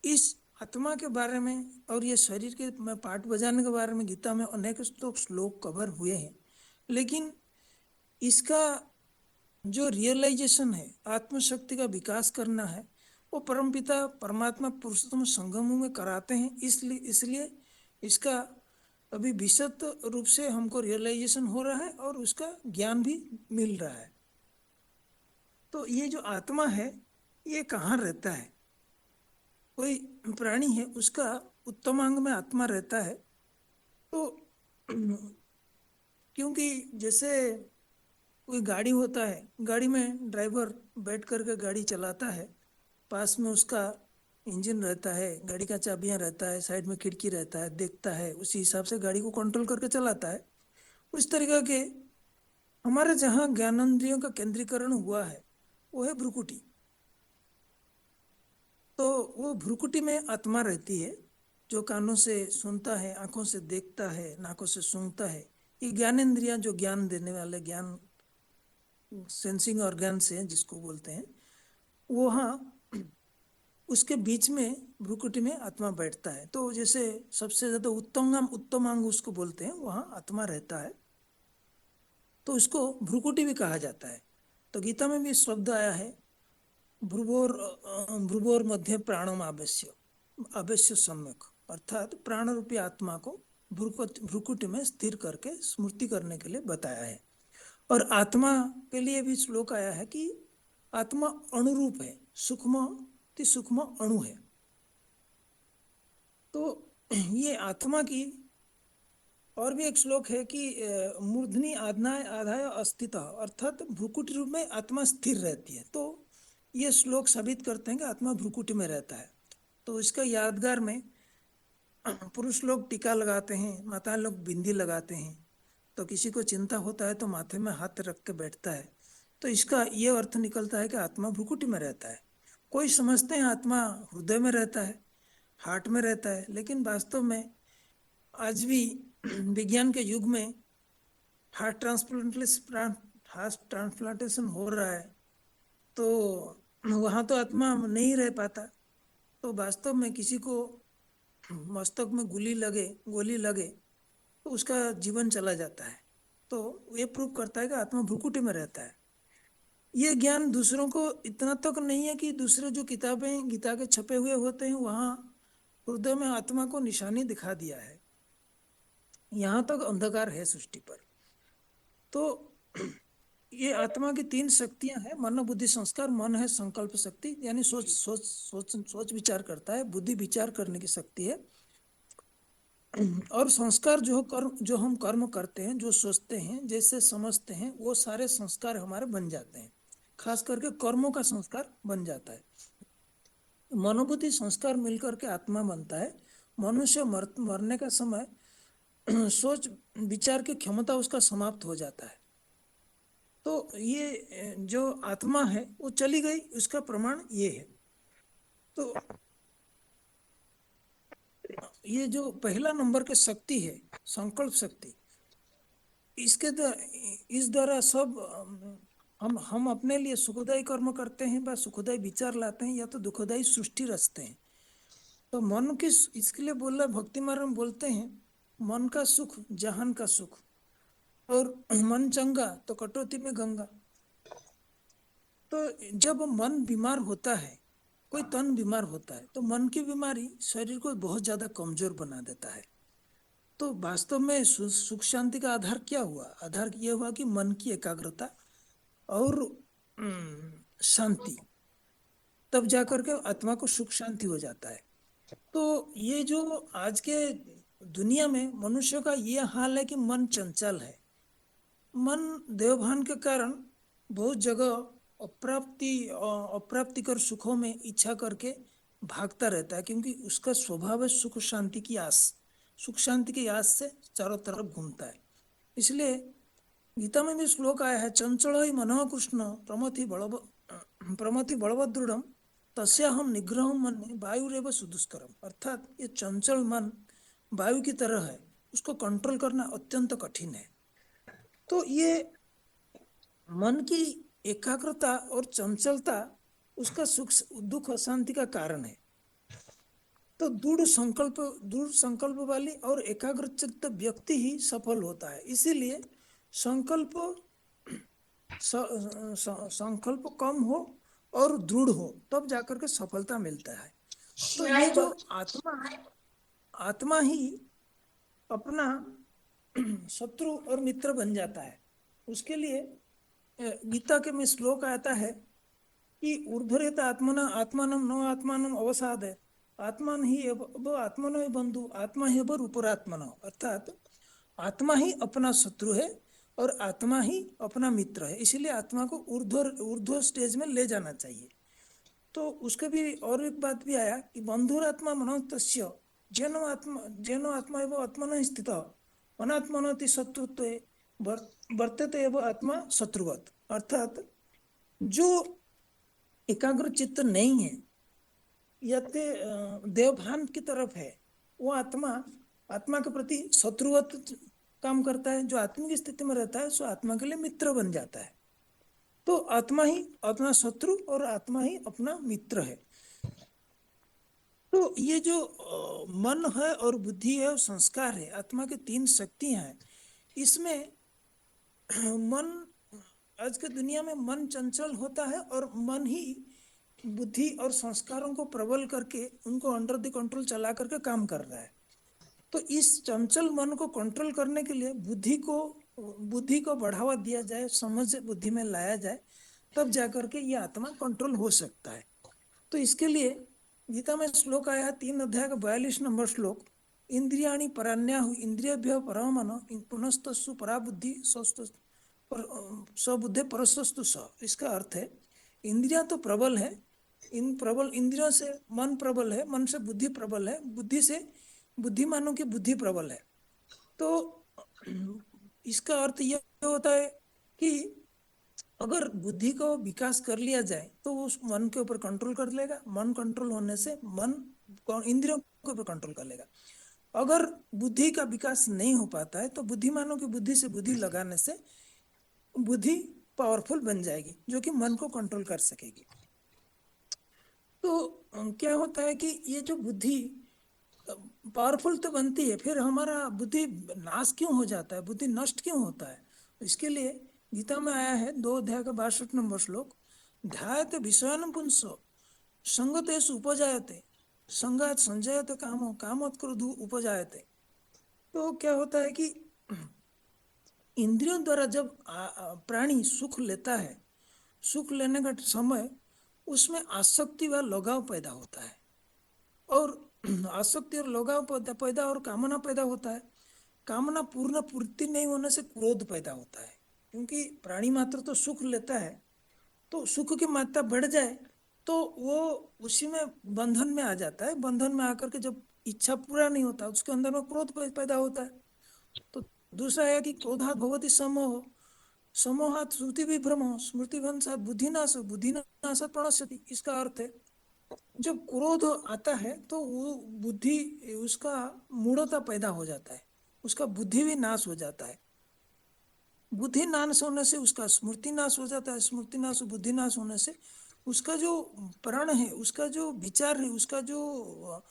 इस आत्मा के बारे में और ये शरीर के मैं पाठ बजाने के बारे में गीता में अनेक श्लोक कवर हुए हैं, लेकिन इसका जो रियलाइजेशन है, आत्मशक्ति का विकास करना है, वो परमपिता परमात्मा पुरुषोत्तम संगमों में कराते हैं। इसलिए इसका अभी विशद रूप से हमको रियलाइजेशन हो रहा है और उसका ज्ञान भी मिल रहा है। तो ये जो आत्मा है ये कहाँ रहता है? कोई प्राणी है, उसका उत्तमांग में आत्मा रहता है। तो क्योंकि जैसे कोई गाड़ी होता है, गाड़ी में ड्राइवर बैठ करके गाड़ी चलाता है, पास में उसका इंजन रहता है, गाड़ी का चाबियां रहता है, साइड में खिड़की रहता है, देखता है, उसी हिसाब से गाड़ी को कंट्रोल करके चलाता है। उस तरीके के हमारे जहाँ ज्ञानेंद्रियों का केंद्रीकरण हुआ है वो है भ्रुकुटी। तो वो भ्रुकुटी में आत्मा रहती है, जो कानों से सुनता है, आंखों से देखता है, नाकों से सूंघता है। ये ज्ञानेंद्रियां जो ज्ञान देने वाले, ज्ञान सेंसिंग ऑर्गन्स हैं जिसको बोलते हैं, वहाँ उसके बीच में भ्रुकुटी में आत्मा बैठता है। तो जैसे सबसे ज्यादा उत्तमांग उसको बोलते हैं, वहाँ आत्मा रहता है, तो उसको भ्रुकुटी भी कहा जाता है। तो गीता में भी शब्द आया है, भ्रुवोर मध्य प्राणम आवेश्य आवेश्य सम्यक, अर्थात प्राण रूपी आत्मा को भ्रुकुटी में स्थिर करके स्मृति करने के लिए बताया है। और आत्मा के लिए भी श्लोक आया है कि आत्मा अणुरूप है, सूक्ष्म अणु है। तो ये आत्मा की और भी एक श्लोक है कि मूर्धनि आधाय अस्थितः, अर्थात भ्रुकुटी रूप में आत्मा स्थिर रहती है। तो ये श्लोक साबित करते हैं कि आत्मा भ्रुकुटी में रहता है। तो इसका यादगार में पुरुष लोग टीका लगाते हैं, माता लोग बिंदी लगाते हैं। तो किसी को चिंता होता है तो माथे में हाथ रख के बैठता है। तो इसका ये अर्थ निकलता है कि आत्मा भ्रुकुटी में रहता है। कोई समझते हैं आत्मा हृदय में रहता है, हार्ट में रहता है, लेकिन वास्तव में आज भी विज्ञान के युग में हार्ट ट्रांसप्लांटेशन हो रहा है, तो वहाँ तो आत्मा नहीं रह पाता। तो वास्तव में किसी को मस्तक में गोली लगे तो उसका जीवन चला जाता है। तो ये प्रूव करता है कि आत्मा भ्रुकुटी में रहता है। ये ज्ञान दूसरों को इतना तक नहीं है कि दूसरे जो किताबें गीता के छपे हुए होते हैं वहाँ हृदय में आत्मा को निशानी दिखा दिया है, यहाँ तक अंधकार है सृष्टि पर। तो ये आत्मा की 3 शक्तियां हैं, मन बुद्धि संस्कार। मन है संकल्प शक्ति, यानी सोच विचार करता है, बुद्धि विचार करने की शक्ति है, और संस्कार जो हम कर्म करते हैं, जो सोचते हैं, जैसे समझते हैं, वो सारे संस्कार हमारे बन जाते हैं। खास करके कर्मों का संस्कार बन जाता है। मनोबुद्धि संस्कार मिलकर के आत्मा बनता है। मनुष्य मरने का समय सोच विचार की क्षमता उसका समाप्त हो जाता है। तो ये जो आत्मा है वो चली गई, उसका प्रमाण ये है। तो ये जो पहला नंबर की शक्ति है, संकल्प शक्ति, इस द्वारा सब हम अपने लिए सुखदायी कर्म करते हैं, व सुखदायी विचार लाते हैं, या तो दुखदायी सृष्टि रचते हैं। तो मन की, इसके लिए बोला भक्ति मार्ग में बोलते हैं, मन का सुख जहान का सुख, और मन चंगा तो कटौती में गंगा। तो जब मन बीमार होता है, कोई तन बीमार होता है, तो मन की बीमारी शरीर को बहुत ज्यादा कमजोर बना देता है। तो वास्तव में सुख शांति का आधार क्या हुआ? आधार ये हुआ कि मन की एकाग्रता और शांति, तब जाकर के आत्मा को सुख शांति हो जाता है। तो ये जो आज के दुनिया में मनुष्य का ये हाल है कि मन चंचल है। मन देवभान के कारण बहुत जगह अप्राप्तिकर सुखों में इच्छा करके भागता रहता है, क्योंकि उसका स्वभाव है सुख शांति की आस। सुख शांति की आस से चारों तरफ घूमता है। इसलिए गीता में भी श्लोक आया है, चंचल ही मनः कृष्ण प्रमथि बलवदृढ़ तस्याहम निग्रह मन वायुरेव सुदुष्करम। अर्थात ये चंचल मन वायु की तरह है, उसको कंट्रोल करना अत्यंत कठिन है। तो ये मन की एकाग्रता और चंचलता उसका सुख दुख अशांति का कारण है। तो दृढ़ संकल्प वाली और एकाग्रचित्त व्यक्ति ही सफल होता है। इसीलिए संकल्प कम हो और दृढ़ हो, तब जाकर के सफलता मिलता है। तो ये जो आत्मा ही अपना शत्रु और मित्र बन जाता है। उसके लिए गीता के में श्लोक आता है कि ऊर्ध्वरेत आत्मानम न आत्मानम अवसाद, आत्मान ही आत्मनो ही बंधु, आत्मा ही उपरात्मनो। अर्थात आत्मा ही अपना शत्रु है और आत्मा ही अपना मित्र है। इसीलिए आत्मा को ऊर्ध्व स्टेज में ले जाना चाहिए। तो उसके भी और एक बात भी आया कि बंधुरात्मा मनोतस्य जेनो आत्मा एवं आत्मन स्थित अनात्मनोति शत्रुत्वे वर्तते एवं आत्मा शत्रुवत। अर्थात जो एकाग्र चित्त नहीं है या देवभान की तरफ है, वो आत्मा के प्रति शत्रुवत काम करता है। जो आत्मा की स्थिति में रहता है सो आत्मा के लिए मित्र बन जाता है। तो आत्मा ही अपना शत्रु और आत्मा ही अपना मित्र है। तो ये जो मन है और बुद्धि है और संस्कार है, आत्मा की 3 शक्तियां हैं। इसमें मन, आज के दुनिया में मन चंचल होता है और मन ही बुद्धि और संस्कारों को प्रबल करके उनको अंडर द कंट्रोल चला करके काम कर रहा है। तो इस चंचल मन को कंट्रोल करने के लिए बुद्धि को बढ़ावा दिया जाए, समझ बुद्धि में लाया जाए, तब जाकर के ये आत्मा कंट्रोल हो सकता है। तो इसके लिए गीता में श्लोक आया 3 अध्याय का 42 नंबर श्लोक, इंद्रियाणि पराण्याहु इंद्रियभ्यः परमन पुनस्तस्सु परा बुद्धि स्वबुद्धे परस्तस्तु स। इसका अर्थ है इंद्रियां तो प्रबल है, इन प्रबल इंद्रियों से मन प्रबल है, मन से बुद्धि प्रबल है, बुद्धि से बुद्धिमानों की बुद्धि प्रबल है। तो इसका अर्थ यह होता है कि अगर बुद्धि को विकास कर लिया जाए तो उस मन के ऊपर कंट्रोल कर लेगा, मन कंट्रोल होने से मन इंद्रियों के ऊपर कंट्रोल कर लेगा। अगर बुद्धि का विकास नहीं हो पाता है तो बुद्धिमानों की बुद्धि से बुद्धि लगाने से बुद्धि पावरफुल बन जाएगी, जो कि मन को कंट्रोल कर सकेगी। तो क्या होता है कि ये जो बुद्धि पावरफुल तो बनती है, फिर हमारा बुद्धि नाश क्यों हो जाता है, बुद्धि नष्ट क्यों होता है? इसके लिए गीता में आया है 2 अध्याय का 62 नंबर श्लोक, ध्यायते विषयान् पुंसो संगतेषु उपजायते संगात् संजयते कामो कामोत् क्रोधो उपजायते। तो क्या होता है कि इंद्रियों द्वारा जब प्राणी सुख लेता है, सुख लेने का समय उसमें आसक्ति व लगाव पैदा होता है, और आसक्ति और लगाव पैदा और कामना पैदा होता है। कामना पूर्ति नहीं होने से क्रोध पैदा होता है, क्योंकि प्राणी मात्र तो सुख लेता है, तो सुख की मात्रा बढ़ जाए तो वो उसी में बंधन में आ जाता है। बंधन में आकर के जब इच्छा पूरा नहीं होता, उसके अंदर में क्रोध पैदा होता है। तो दूसरा है कि क्रोधात् भवति समोह, समोहात् श्रुति विभ्रमः, स्मृति भ्रंशात् बुद्धिनाश, बुद्धिनाशात् प्रणश्यति। इसका अर्थ है जब क्रोध आता है तो वो बुद्धि, उसका मूढ़ता पैदा हो जाता है, उसका बुद्धि भी नाश हो जाता है। बुद्धि नाश होने से उसका स्मृति नाश हो जाता है, स्मृति नाश बुद्धि नाश होने से उसका जो प्राण है, उसका जो विचार है, उसका जो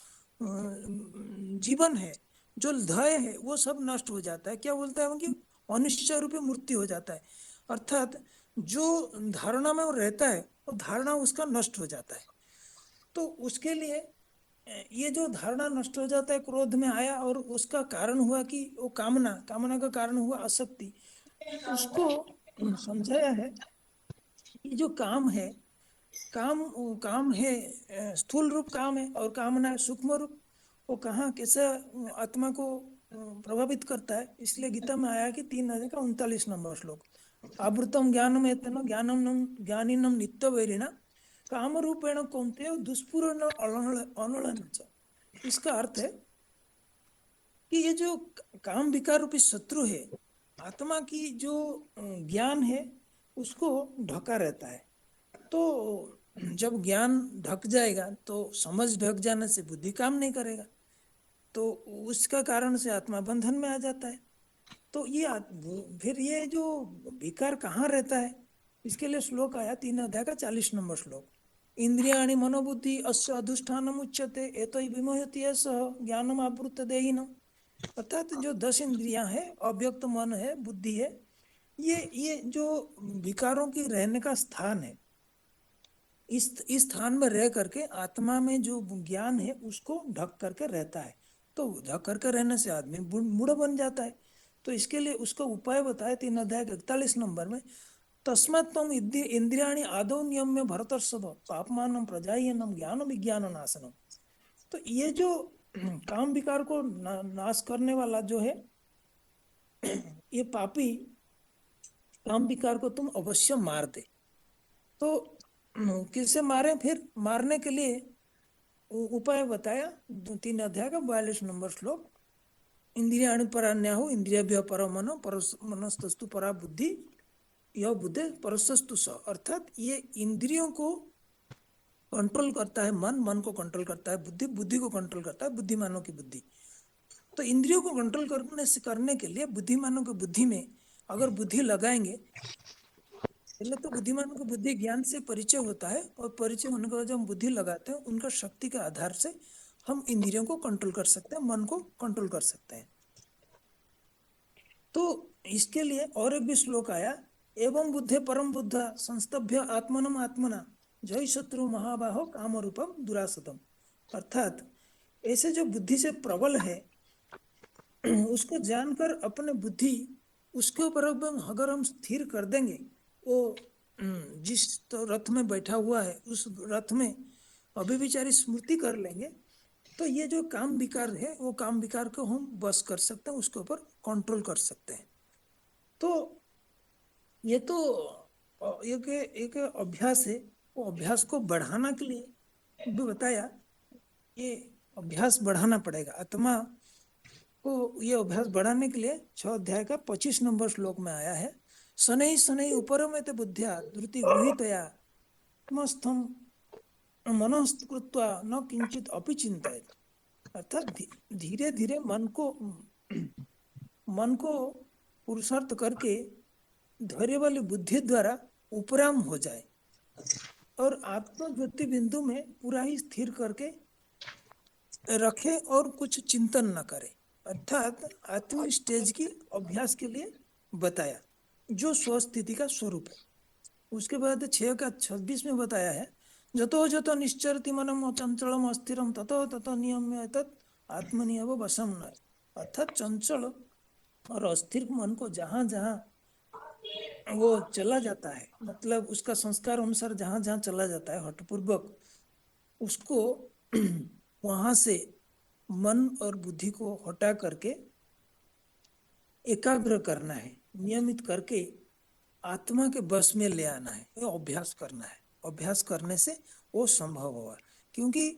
जीवन है, जो ध्येय है, वो सब नष्ट हो जाता है। क्या बोलता है कि अनिश्चय रूपे मृत्यु हो जाता है, अर्थात जो धारणा में वो रहता है वो धारणा उसका नष्ट हो जाता है। तो उसके लिए ये जो धारणा नष्ट हो जाता है, क्रोध में आया और उसका कारण हुआ कि वो कामना का कारण हुआ आसक्ति, उसको समझाया है ये जो काम है, काम है स्थूल रूप काम है, और कामना है सूक्ष्म रूप, वो कहाँ कैसे आत्मा को प्रभावित करता है। इसलिए गीता में आया कि 3 अध्याय का 39 नंबर श्लोक, आवृतम ज्ञानम एतेन ज्ञानिनम नित्य वैरिणा काम रूपेण कौन्तेय दुष्पूर्ण अनलन। इसका अर्थ है कि ये जो काम विकार रूपी शत्रु है, आत्मा की जो ज्ञान है उसको ढका रहता है। तो जब ज्ञान ढक जाएगा तो समझ ढक जाने से बुद्धि काम नहीं करेगा, तो उसका कारण से आत्मा बंधन में आ जाता है। तो ये फिर ये जो विकार कहाँ रहता है, इसके लिए श्लोक आया 3 अध्याय का 40 नंबर श्लोक, इंद्रियाणि मनोबुद्धि अस्य अधिष्ठानम उच्यते एतै विमोहति सह ज्ञानम आवृत्त देहिनम। अर्थात जो 10 इंद्रियां हैं, अव्यक्त मन है, बुद्धि है, ये जो विकारों की रहने का स्थान है, इस स्थान में रह करके आत्मा में जो ज्ञान है उसको ढक करके रहता है। तो ढक करके रहने से आदमी मूढ़ बन जाता है। तो इसके लिए उसका उपाय बताया 3 अध्याय 41 नंबर में, तस्मात् त्वम् इंद्रियाणि आदौ नियम्य भरतर्षभ पापमानं प्रजायनम ज्ञान विज्ञान नाशनम। तो ये जो काम विकार को नाश करने वाला जो है, ये पापी काम विकार को तुम अवश्य मार दे। तो किससे मारे? फिर मारने के लिए उपाय बताया 3 अध्याय का 42 नंबर श्लोक, इंद्रियाणि पराण्याहु इंद्रियभ्यः परमनो मनस्तस्तु परा बुद्धि यह बुद्धि परस्तस्तु स। अर्थात ये इंद्रियों को कंट्रोल करता है मन, मन को कंट्रोल करता है बुद्धि, बुद्धि को कंट्रोल करता है बुद्धिमानों की बुद्धि। तो इंद्रियों को कंट्रोल करने के लिए बुद्धिमानों की बुद्धि में अगर बुद्धि लगाएंगे पहले तो बुद्धिमान को बुद्धि ज्ञान से परिचय होता है, और परिचय होने के बाद जब हम बुद्धि लगाते हैं उनका शक्ति के आधार से हम इंद्रियों को कंट्रोल कर सकते हैं, मन को कंट्रोल कर सकते हैं। तो इसके लिए और एक भी श्लोक आया, एवं बुद्धे परम बुद्धा संस्तभ्य आत्मनम आत्मना जय शत्रु महाबाहो काम रूपम दुरासतम। अर्थात ऐसे जो बुद्धि से प्रबल है उसको जानकर अपने बुद्धि उसके ऊपर अगर हम स्थिर कर देंगे, वो जिस तो रथ में बैठा हुआ है उस रथ में अभिविचारी स्मृति कर लेंगे, तो ये जो काम विकार है वो काम विकार को हम बस कर सकते हैं, उसके ऊपर कंट्रोल कर सकते हैं। तो ये तो एक अभ्यास है, वो अभ्यास को बढ़ाना के लिए भी बताया, ये अभ्यास बढ़ाना पड़ेगा आत्मा को। ये अभ्यास बढ़ाने के लिए 6 अध्याय का 25 नंबर श्लोक में आया है, शनै शनै उपरमते बुद्ध्या धृति गृहीतया मस्थम मनस्कृत्वा न किंचित अपि चिंतयेत्। अर्थात धीरे धीरे मन को पुरुषार्थ करके धैर्य वाली बुद्धि द्वारा उपराम हो जाए और आत्मज्योति बिंदु में पूरा ही स्थिर करके रखे और कुछ चिंतन न करे। अर्थात आत्म स्टेज की अभ्यास के लिए बताया जो स्वस्थिति का स्वरूप है। उसके बाद 6 का 26 में बताया है, जतो जतो निश्चरति मनम चंचलम अस्थिरम ततो ततो नियम्येतत् आत्मनियम वशम न। अर्थात चंचल और अस्थिर मन को जहाँ जहाँ वो चला जाता है, मतलब उसका संस्कार अनुसार जहाँ जहाँ चला जाता है हठपूर्वक, उसको वहां से मन और बुद्धि को हटा करके एकाग्र करना है, नियमित करके आत्मा के बस में ले आना है, ये अभ्यास करना है। अभ्यास करने से वो संभव होगा, क्योंकि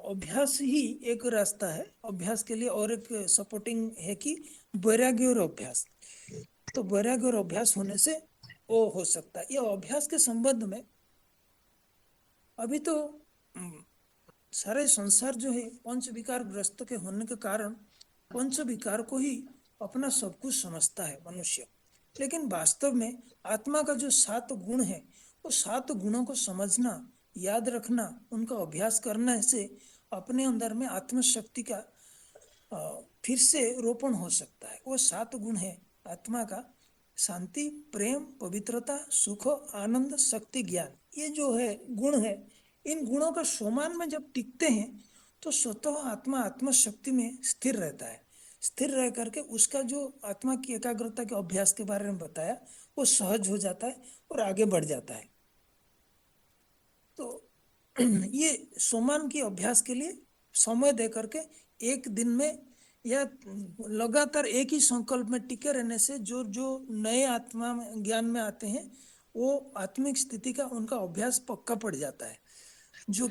अभ्यास ही एक रास्ता है। अभ्यास के लिए और एक सपोर्टिंग है कि वैराग्य और अभ्यास। तो वैराग्य और अभ्यास होने से वो हो सकता है। ये अभ्यास के संबंध में अभी तो सारे संसार जो है पंच विकार ग्रस्त के होने के कारण पंच विकार को ही अपना सब कुछ समझता है मनुष्य, लेकिन वास्तव में आत्मा का जो 7 गुण है वो 7 गुणों को समझना, याद रखना, उनका अभ्यास करने से अपने अंदर में आत्मशक्ति का फिर से रोपण हो सकता है। वो 7 गुण है आत्मा का, शांति, प्रेम, पवित्रता, सुख, आनंद, शक्ति, ज्ञान। ये जो है गुण है, इन गुणों का सोमान में जब टिकते हैं तो स्वतः आत्मा आत्मशक्ति में स्थिर रहता है। स्थिर रह करके उसका जो आत्मा की एकाग्रता के अभ्यास के बारे में बताया वो सहज हो जाता है और आगे बढ़ जाता है। तो ये सोमान की अभ्यास के लिए समय दे करके एक दिन में या लगातार एक ही संकल्प में टिके रहने से जो नए आत्मा ज्ञान में आते हैं वो आत्मिक स्थिति का उनका अभ्यास पक्का पड़ जाता है, जो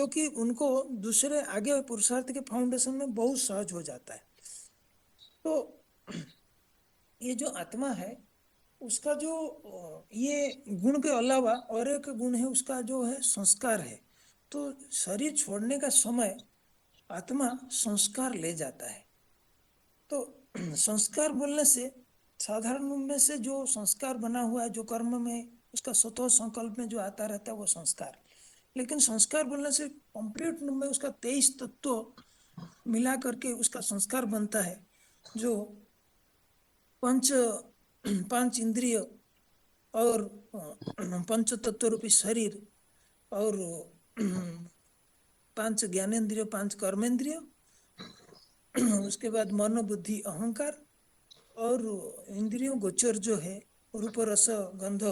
कि उनको दूसरे आगे पुरुषार्थ के फाउंडेशन में बहुत सहज हो जाता है। तो ये जो आत्मा है उसका जो ये गुण के अलावा और एक गुण है उसका जो है संस्कार है। तो शरीर छोड़ने का समय आत्मा संस्कार ले जाता है। तो संस्कार बोलने से साधारण रूप में से जो संस्कार बना हुआ है, जो कर्म में उसका स्वतः संकल्प में जो आता रहता है वो संस्कार, लेकिन संस्कार बोलने से कंप्लीट रूप में उसका 23 तत्व मिला करके उसका संस्कार बनता है, जो पांच इंद्रिय और 5 तत्व रूपी शरीर और 5 ज्ञानेन्द्रिय, 5 कर्मेंद्रिय, उसके बाद मन, बुद्धि, अहंकार और इंद्रियों गोचर जो है रूप, रस, गंध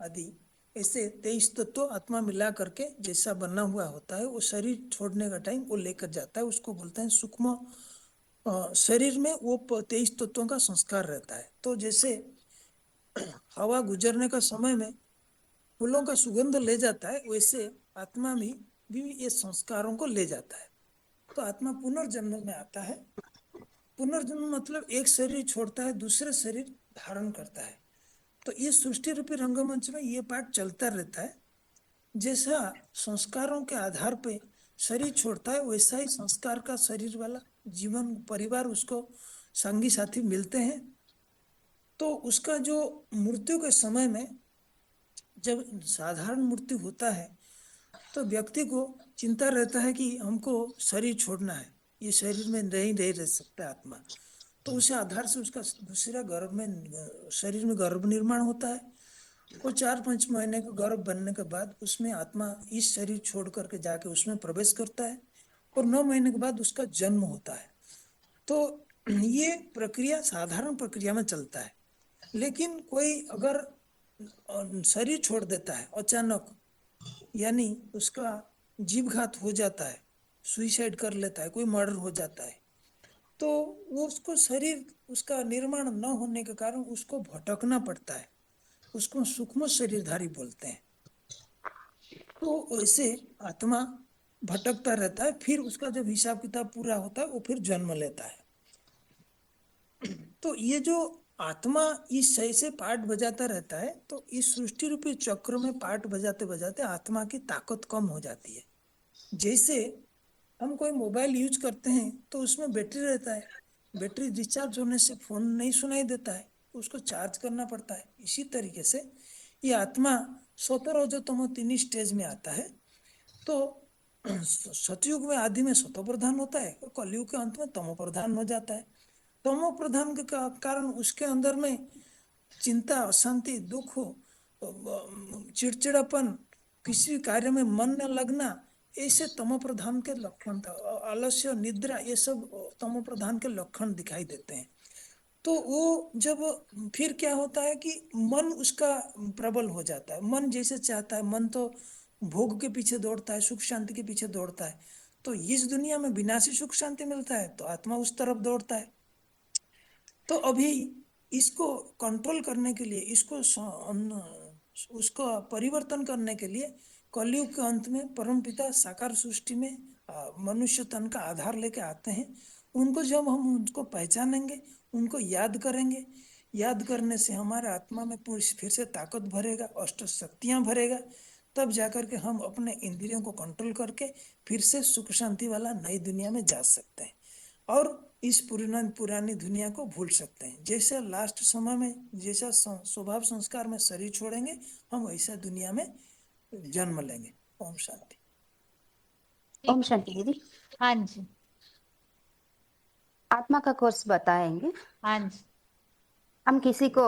आदि, ऐसे 23 तत्व आत्मा मिला करके जैसा बना हुआ होता है वो शरीर छोड़ने का टाइम वो लेकर जाता है। उसको बोलते हैं सूक्ष्म शरीर में वो 23 तत्वों का संस्कार रहता है। तो जैसे हवा गुजरने का समय में फूलों का सुगंध ले जाता है, वैसे आत्मा भी ये संस्कारों को ले जाता है। तो आत्मा पुनर्जन्म में आता है। पुनर्जन्म मतलब एक शरीर छोड़ता है, दूसरे शरीर धारण करता है। तो ये सृष्टि रूपी रंगमंच में ये पाठ चलता रहता है। जैसा संस्कारों के आधार पे शरीर छोड़ता है वैसा ही संस्कार का शरीर वाला जीवन परिवार उसको संगी साथी मिलते हैं तो उसका जो मृत्यु के समय में जब साधारण मृत्यु होता है तो व्यक्ति को चिंता रहता है कि हमको शरीर छोड़ना है, ये शरीर में नहीं रह सकता आत्मा। तो उसे आधार से उसका दूसरा गर्भ में शरीर में गर्भ निर्माण होता है। वो 4-5 महीने का गर्भ बनने के बाद उसमें आत्मा इस शरीर छोड़ करके जाके उसमें प्रवेश करता है और 9 महीने के बाद उसका जन्म होता है। तो ये प्रक्रिया साधारण प्रक्रिया में चलता है। लेकिन कोई अगर शरीर छोड़ देता है अचानक, यानी उसका जीवघात हो जाता है, सुइसाइड कर लेता है, कोई मर्डर हो जाता है, तो वो उसको शरीर उसका निर्माण न होने के कारण उसको भटकना पड़ता है। उसको सूक्ष्म शरीरधारी बोलते हैं। तो ऐसे आत्मा भटकता रहता है, फिर उसका जब हिसाब किताब पूरा होता है वो फिर जन्म लेता है। तो ये जो आत्मा इस सही से पार्ट बजाता रहता है, तो इस सृष्टि रूपी चक्र में पार्ट बजाते बजाते आत्मा की ताकत कम हो जाती है। जैसे हम कोई मोबाइल यूज करते हैं तो उसमें बैटरी रहता है, बैटरी डिस्चार्ज होने से फोन नहीं सुनाई देता है, उसको चार्ज करना पड़ता है। इसी तरीके से ये आत्मा सतो रजो तमो तीन स्टेज में आता है। तो सतयुग में आदि में सतो प्रधान होता है और कलयुग के अंत में तमो प्रधान हो जाता है। तमो प्रधान के कारण उसके अंदर में चिंता, अशांति, दुख, चिड़चिड़ापन, किसी कार्य में मन न लगना, ऐसे तमो प्रधान के लक्षण था। आलस्य, निद्रा, ये सब तमो प्रधान के लक्षण दिखाई देते हैं। तो वो जब फिर क्या होता है कि मन उसका प्रबल हो जाता है। मन जैसे चाहता है, मन तो भोग के पीछे दौड़ता है, सुख शांति के पीछे दौड़ता है। तो इस दुनिया में विनाशी सुख शांति मिलता है तो आत्मा उस तरफ दौड़ता है। तो अभी इसको कंट्रोल करने के लिए, उसको परिवर्तन करने के लिए कलयुग के अंत में परमपिता साकार सृष्टि में मनुष्य तन का आधार लेके आते हैं। उनको जब हम उनको पहचानेंगे, उनको याद करेंगे, याद करने से हमारे आत्मा में फिर से ताकत भरेगा, अष्ट शक्तियां भरेगा, तब जाकर के हम अपने इंद्रियों को कंट्रोल करके फिर से सुख शांति वाला नई दुनिया में जा सकते हैं और इस पुरानी दुनिया को भूल सकते हैं। जैसे लास्ट समय में जैसा स्वभाव संस्कार में शरीर छोड़ेंगे, हम वैसा दुनिया में जन्म लेंगे। ओम शांति।
ओम शांति दीदी।
हाँ जी,
आत्मा का कोर्स बताएंगे।
हाँ जी।
हम किसी को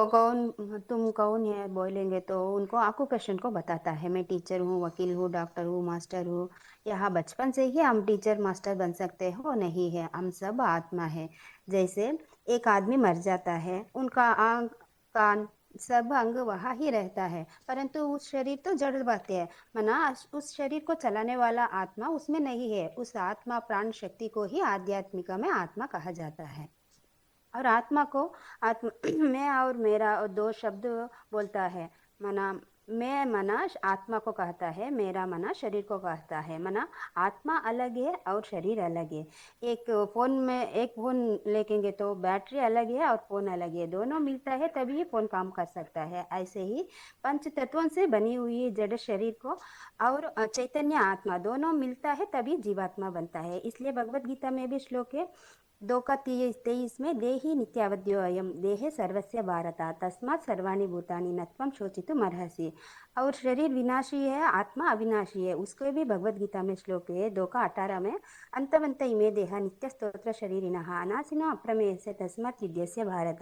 तुम कौन है बोलेंगे तो उनको ऑक्यूपेशन को बताता है। मैं टीचर हूँ, वकील हूँ, डॉक्टर हूँ, मास्टर हूँ। यहाँ बचपन से ही हम टीचर मास्टर बन सकते हो नहीं है, हम सब आत्मा है। जैसे एक आदमी मर जाता है, उनका आंख, कान, सब अंग वहाँ ही रहता है, परंतु उस शरीर तो जड़ बातें है। मना उस शरीर को चलाने वाला आत्मा उसमें नहीं है। उस आत्मा प्राण शक्ति को ही आध्यात्मिका में आत्मा कहा जाता है। और आत्मा को मैं और मेरा और दो शब्द बोलता है। मैं मना आत्मा को कहता है, मेरा मना शरीर को कहता है। मना आत्मा अलग है और शरीर अलग है। एक फोन लेंगे तो बैटरी अलग है और फोन अलग है, दोनों मिलता है तभी फोन काम कर सकता है। ऐसे ही पंच तत्वों से बनी हुई जड़ शरीर को और चैतन्य आत्मा दोनों मिलता है तभी जीवात्मा बनता है। इसलिए भगवत गीता में भी श्लोक है 2:23 में देहि नित्यावद्यो अयम देहे सर्वस्य भारत तस्मात् सर्वाणि भूतानि न त्वं शोचितुम् अर्हसि। और शरीर विनाशी है, आत्मा अविनाशी है। उसको भी भगवत गीता में श्लोक है 2:18 में अंतवंत इमे देहा नित्य स्तोत्र शरीरिणः अनासिनो अप्रमेयस्य तस्मात् युध्यस्य भारत।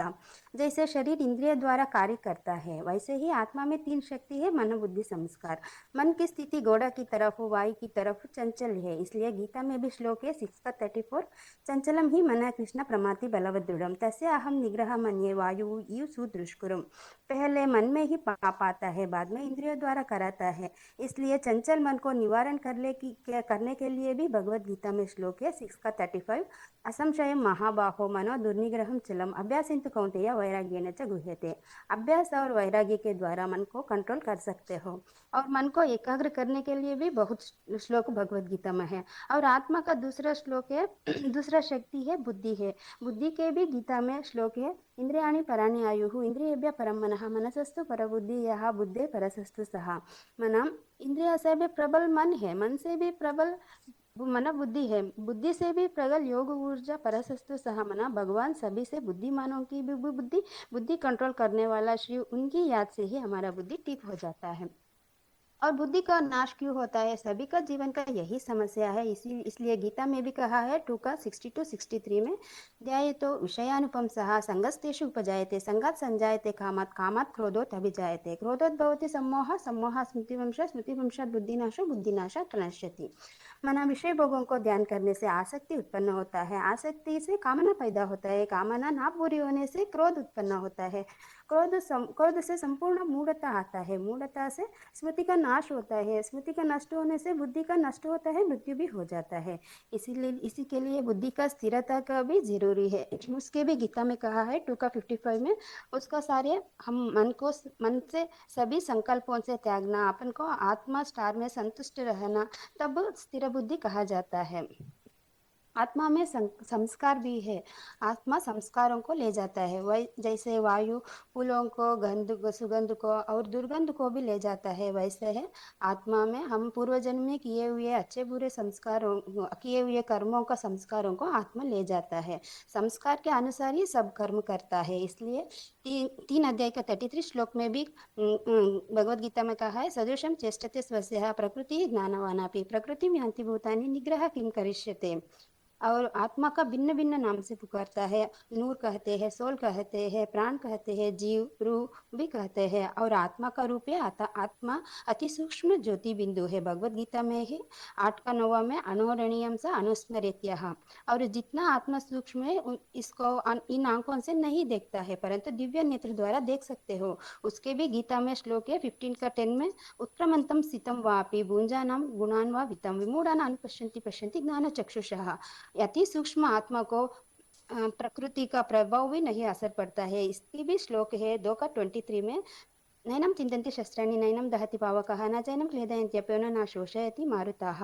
जैसे शरीर इंद्रिय द्वारा कार्य करता है, वैसे ही आत्मा में 3 शक्ति है, मन, बुद्धि, संस्कार। मन की स्थिति घोड़ा की तरफ, वायु की तरफ चंचल है। इसलिए गीता में भी श्लोक है 6:34 चंचलम ही मन कृष्ण प्रमाति बलवदृढ़ तस्य अहम निग्रह मन्ये वायु यु सुदुष्कुरम। पहले मन में ही पाप आता है, बाद में इंद्रियों द्वारा कराता है। इसलिए चंचल मन को निवारण करने के लिए भी भगवत गीता में श्लोक है 6:35 असंशय महाबाहो मनो दुर्निग्रहम चलम अभ्यासिंतु कौन्तेय वैराग्येन च गुह्यते। अभ्यास और वैराग्य के द्वारा मन को कंट्रोल कर सकते हो। और मन को एकाग्र करने के लिए भी बहुत श्लोक भगवत गीता में है। और आत्मा का दूसरा श्लोक है दूसरा शक्ति है बुद्धि है। बुद्धि के भी गीता में श्लोक है इंद्रियाणि पराणि आयुः इंद्रियेभ्यः परं मनः मनसस्तु परबुद्धि यः बुद्धे परसस्तु सः। इंद्रिय से भी प्रबल मन है, मन से भी प्रबल मन बुद्धि है। बुद्धि से भी प्रगल योग ऊर्जा परसस्तु सह मना भगवान सभी से बुद्धिमानों की भी बुद्धि कंट्रोल करने वाला श्री उनकी याद से ही हमारा बुद्धि ठीक हो जाता है। और बुद्धि का नाश क्यों होता है? सभी का जीवन का यही समस्या है। इसलिए गीता में भी कहा है 2 का 62-63 में, ध्याये तो विषयानुपम सह संगस्तेषु उपजायते संगात संजायते कामात् कामात् क्रोधोत अभिजायते क्रोधोत भवति सम्मोह सम्मोह स्मृतिभ्रंश स्मृतिभ्रंशात् बुद्धिनाशो बुद्धिनाशात् प्रणश्यति। मना विषय भोगों को ध्यान करने से आसक्ति उत्पन्न होता है, आसक्ति से कामना पैदा होता है, कामना ना पूरी होने से क्रोध उत्पन्न होता है, क्रोध से संपूर्ण मूढ़ता आता है, मूढ़ता से स्मृति का नाश होता है, स्मृति का नष्ट होने से बुद्धि का नष्ट होता है, मृत्यु भी हो जाता है। इसी के लिए बुद्धि का स्थिरता का भी जरूरी है। उसके भी गीता में कहा है 2 का 55 में, उसका सारे हम मन से सभी संकल्पों से त्यागना, अपन को आत्मा स्टार में संतुष्ट रहना, तब स्थिर बुद्धि कहा जाता है। आत्मा में संस्कार भी है, आत्मा संस्कारों को ले जाता है। वही जैसे वायु फूलों को गंध सुगंध को और दुर्गंध को भी ले जाता है, वैसे है आत्मा में हम पूर्व जन्म में किए हुए अच्छे बुरे संस्कारों, किए हुए कर्मों का संस्कारों को आत्मा ले जाता है। संस्कार के अनुसार ही सब कर्म करता है। इसलिए 3 अध्याय का 33 श्लोक में भी भगवद गीता में कहा है, सदृशम चेष्टते स्वस्यः प्रकृति ज्ञानवानापि प्रकृति यान्ति भूतानि निग्रह किम करिष्यते। और आत्मा का भिन्न भिन्न नाम से पुकारता है, नूर कहते हैं, सोल कहते हैं, प्राण कहते हैं, जीव रूह भी कहते हैं। और आत्मा का रूप है आत्मा अति सूक्ष्म ज्योति बिंदु है। भगवद गीता में ही 8 का 9 में अनोरणीयम सा अनुस्मृत्यः। और जितना आत्मा सूक्ष्म है इसको इन आंखों से नहीं देखता है, परंतु दिव्य नेत्र द्वारा देख सकते हो। उसके भी गीता में श्लोक है 15 का 10 में, उत्क्रमंतम स्थितम वापि भुंजानाम गुणान वा वित्तम विमूढ़ान पश्यन्ति ज्ञान चक्षुषः। अति सूक्ष्म आत्मा को प्रकृति का प्रभाव भी नहीं असर पड़ता है। इसकी भी श्लोक है 2 का 23 में, नैनम चिंतन्ति शस्त्राणि नैनम दहति पावकः न चैनम क्लेदयन्त्यपि न शोषयति मारुताः।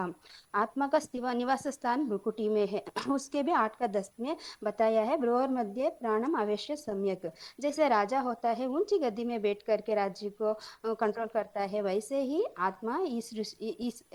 आत्मा का निवास स्थान भ्रुकुटी में है। उसके भी 8 का 10 में बताया है, ब्रोहर मध्य प्राणम आवेश्य सम्यक। जैसे राजा होता है ऊंची गद्दी में बैठ करके राज्य को कंट्रोल करता है, वैसे ही आत्मा इस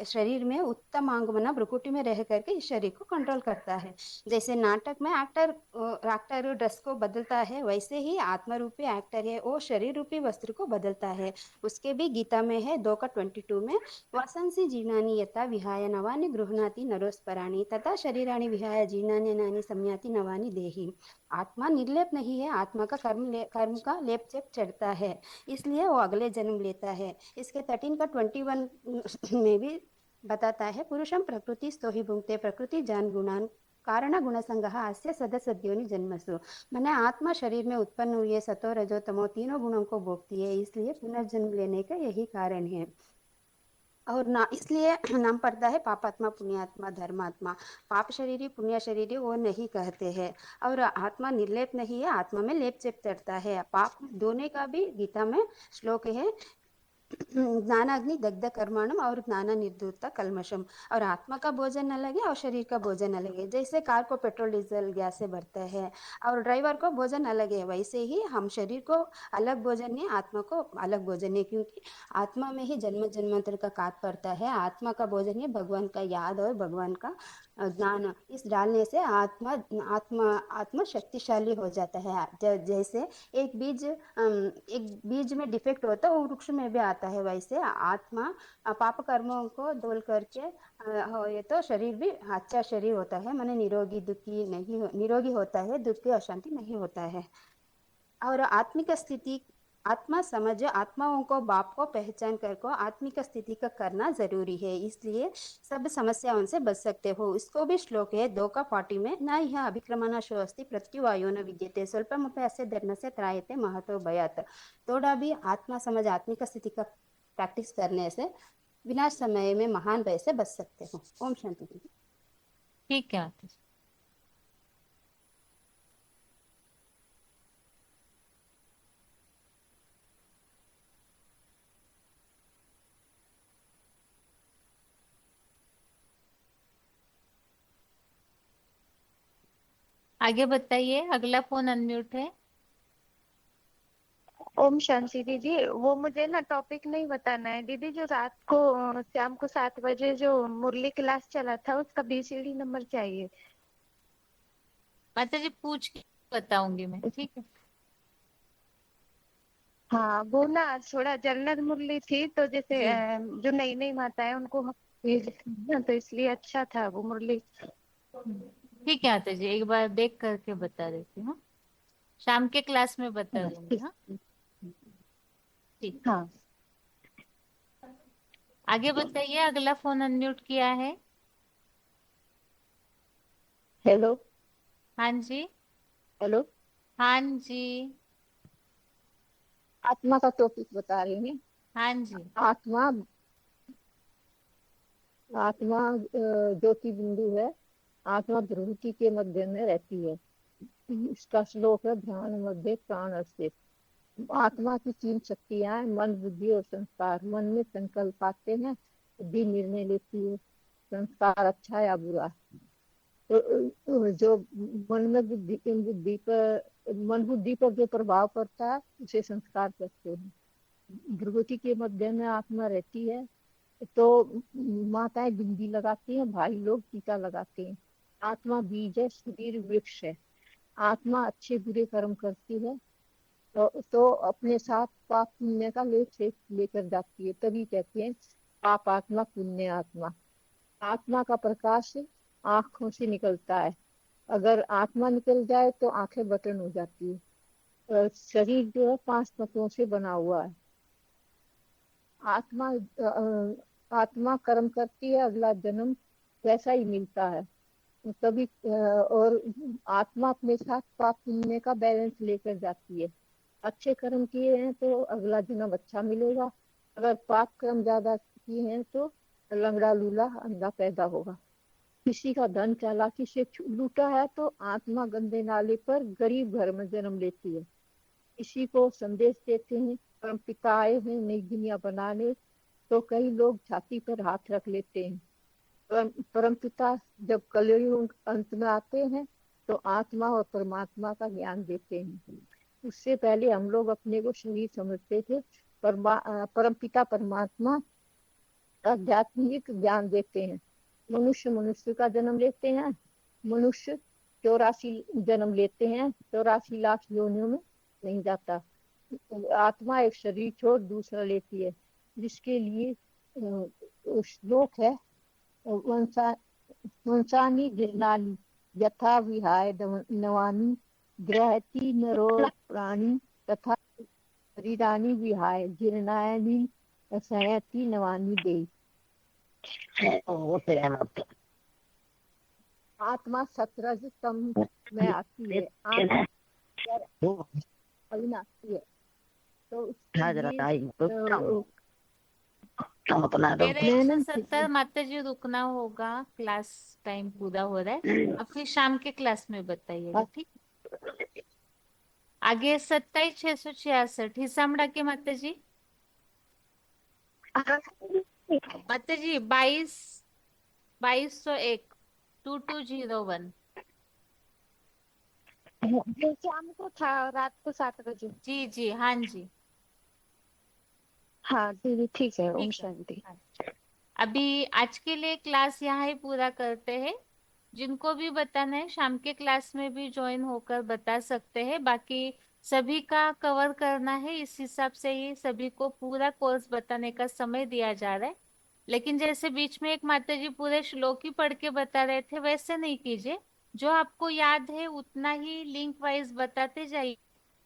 शरीर में उत्तम अंग बना भ्रुकुटी में रह करके इस शरीर को कंट्रोल करता है। जैसे नाटक में एक्टर ड्रेस को बदलता है, वैसे ही आत्मा रूपी एक्टर है वो शरीर रूपी वस्त्र को बदलता है। उसके भी गीता में है 2 का 22 में, वसंसी जीर्णानि यथा विहाय नवानि गृह्णाति नरोस्पराणि तथा शरीराणि विहाय जीर्णानि नानि संयाति नवानि देहि। आत्मा निर्लेप नहीं है, आत्मा का कर्म का लेप चेप चढ़ता है, इसलिए वो अगले जन्म लेता है। इसके 13 का 21 में भी बताता है, पुरुषम प्रकृति स्तो ही भुंक्ते प्रकृति जान गुणान कारण गुण संग्रह अस्य सदसद्योनि जन्मसु। मैंने आत्मा शरीर में उत्पन्न हुए सतो रजो तमो तीनों गुणों को भोगती है, इसलिए पुनर्जन्म लेने का यही कारण है। और ना इसलिए नाम पड़ता है पापात्मा पुण्यात्मा धर्मात्मा। पाप शरीरी पुण्य शरीरी वो नहीं कहते हैं। और आत्मा निर्लेप नहीं है, आत्मा में लेप चेप चढ़ता है। पाप धोने का भी गीता में श्लोक है, ज्ञानाग्नि दग्ध कर्माणम और ज्ञान निर्धूत कलमशम। और आत्मा का भोजन न लगे और शरीर का भोजन न लगे। जैसे कार को पेट्रोल डीजल गैस से भरते हैं और ड्राइवर को भोजन न लगे, वैसे ही हम शरीर को अलग भोजन है, आत्मा को अलग भोजन है, क्योंकि आत्मा में ही जन्म जन्मांतर का काट पड़ता है। आत्मा का भोजन है भगवान का याद और भगवान का ज्ञान। इस डालने से आत्मा आत्मा आत्मा शक्तिशाली हो जाता है। जैसे एक बीज में डिफेक्ट होता है वो वृक्ष में भी आता है, वैसे आत्मा पाप कर्मों को धोल करके ये तो शरीर भी अच्छा शरीर होता है, माने निरोगी होता है, दुखी अशांति नहीं होता है। और आत्मिक स्थिति आत्मा समझ आत्माओं को बाप को पहचान कर को आत्मिक स्थिति का करना जरूरी है, इसलिए सब समस्याओं से बच सकते हो। इसको भी श्लोक है 2 का 40 में, न यह अभिक्रमण शो अस्ति प्रत्युवायो न विद्यते स्वल्पमपि अस्य धर्म से त्रायते महतो भयात्। थोड़ा भी आत्मा समझ आत्मिक स्थिति का प्रैक्टिस करने से विनाश समय में महान भय से बच सकते हो। ओम शांति।
ठीक है। आगे बताइए, अगला फोन अनम्यूट है।
ओम शांति दीदी। वो मुझे ना टॉपिक नहीं बताना है दीदी। जो रात को शाम को 7 बजे जो मुरली क्लास चला था उसका बीसीडी नंबर चाहिए।
माता जी पूछ के बताऊंगी मैं, ठीक है।
हाँ वो ना थोड़ा जन्नत मुरली थी, तो जैसे
जी
जो नई नई माता है उनको हम भेजते हैं ना, तो इसलिए अच्छा था वो मुरली।
ठीक है माता जी, एक बार देख करके बता देती हूँ। शाम के क्लास में बता दूंगी। हाँ ठीक।
हाँ
आगे बताइए, अगला फोन अनम्यूट किया है।
हेलो।
हाँ जी।
हेलो।
हाँ जी।
आत्मा का टॉपिक बता रही हूँ।
हाँ जी।
आत्मा आत्मा ज्योति बिंदु है। आत्मा ध्रुवति के मध्य में रहती है। इसका श्लोक है, ध्यान मध्य प्राण अस्तित्व। आत्मा की 3 शक्तियां हैं, मन बुद्धि और संस्कार। मन में संकल्प आते हैं, बुद्धि निर्णय लेती है, संस्कार अच्छा या बुरा। तो जो मन में मन बुद्धि पर जो प्रभाव पड़ता है उसे संस्कार कहते हैं। ध्रुवति के मध्य में आत्मा रहती है, तो माताएं बिंदी लगाती हैं, भाई लोग टीका लगाते हैं। आत्मा बीज है, शरीर वृक्ष है। आत्मा अच्छे बुरे कर्म करती है, तो अपने साथ पाप पुण्य का लेकर जाती है। तभी कहते हैं पाप आत्मा पुण्य आत्मा। आत्मा का प्रकाश आंखों से निकलता है। अगर आत्मा निकल जाए तो आंखें बटन हो जाती है। शरीर जो है 5 तत्वों से बना हुआ है। आत्मा कर्म करती है, अगला जन्म वैसा ही मिलता है। तभी और आत्मा अपने साथ पाप पुण्य का बैलेंस लेकर जाती है। अच्छे कर्म किए हैं तो अगला जन्म अच्छा मिलेगा। अगर पाप कर्म ज्यादा किए हैं तो लंगड़ा लूला अंधा पैदा होगा। किसी का धन चालाकी से लूटा है तो आत्मा गंदे नाले पर गरीब घर में जन्म लेती है। किसी को संदेश देते हैं परम पिता आए हैं नई दुनिया बनाने, तो कई लोग छाती पर हाथ रख लेते हैं। परम पिता जब कलयुग अंत में आते हैं तो आत्मा और परमात्मा का ज्ञान देते हैं। उससे पहले हम लोग अपने को शरीर समझते थे। परम पिता परमात्मा आध्यात्मिक ज्ञान देते हैं। मनुष्य का जन्म लेते हैं। मनुष्य 84 जन्म लेते हैं, 84 लाख योनियों में नहीं जाता। आत्मा एक शरीर छोड़ दूसरा लेती है, जिसके लिए श्लोक है, वंशानी जीर्णानि यथा विहाय नवानि गृहति नरो प्राणी तथा शरीरानि विहाय जीर्णानि शयति नवानि देहि। आत्मा 17 तम में आती है। आत्मा अविनाशी है, तो उसके लिए
मेरा 170 माता जी रुकना होगा, क्लास टाइम पूरा हो रहा है। अब फिर शाम के क्लास में बताइएगा, ठीक। आगे 27,666 हिसामड़ा के माता जी। माता जी 2201 2201।
शाम को था, रात को 7 बजे।
जी जी हाँ जी।
हाँ दीदी ठीक है। ओम
ठीक है।
शांति।
हाँ। अभी आज के लिए क्लास यहाँ ही पूरा करते हैं। जिनको भी बताना है शाम के क्लास में भी ज्वाइन होकर बता सकते हैं। बाकी सभी का कवर करना है, इस हिसाब से ही सभी को पूरा कोर्स बताने का समय दिया जा रहा है। लेकिन जैसे बीच में एक माता जी पूरे श्लोक ही पढ़ के बता रहे थे, वैसे नहीं कीजिए। जो आपको याद है उतना ही लिंक वाइज बताते जाइए,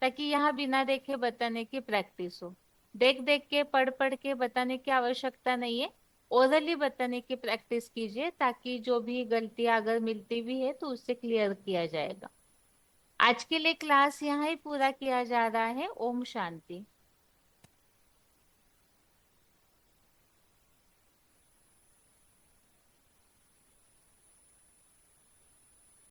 ताकि यहाँ बिना देखे बताने की प्रैक्टिस हो। देख देख के पढ़ पढ़ के बताने की आवश्यकता नहीं है। ओरली बताने की प्रैक्टिस कीजिए, ताकि जो भी गलतियां अगर मिलती भी है तो उससे क्लियर किया जाएगा। आज के लिए क्लास यहाँ ही पूरा किया जा रहा है। ओम शांति।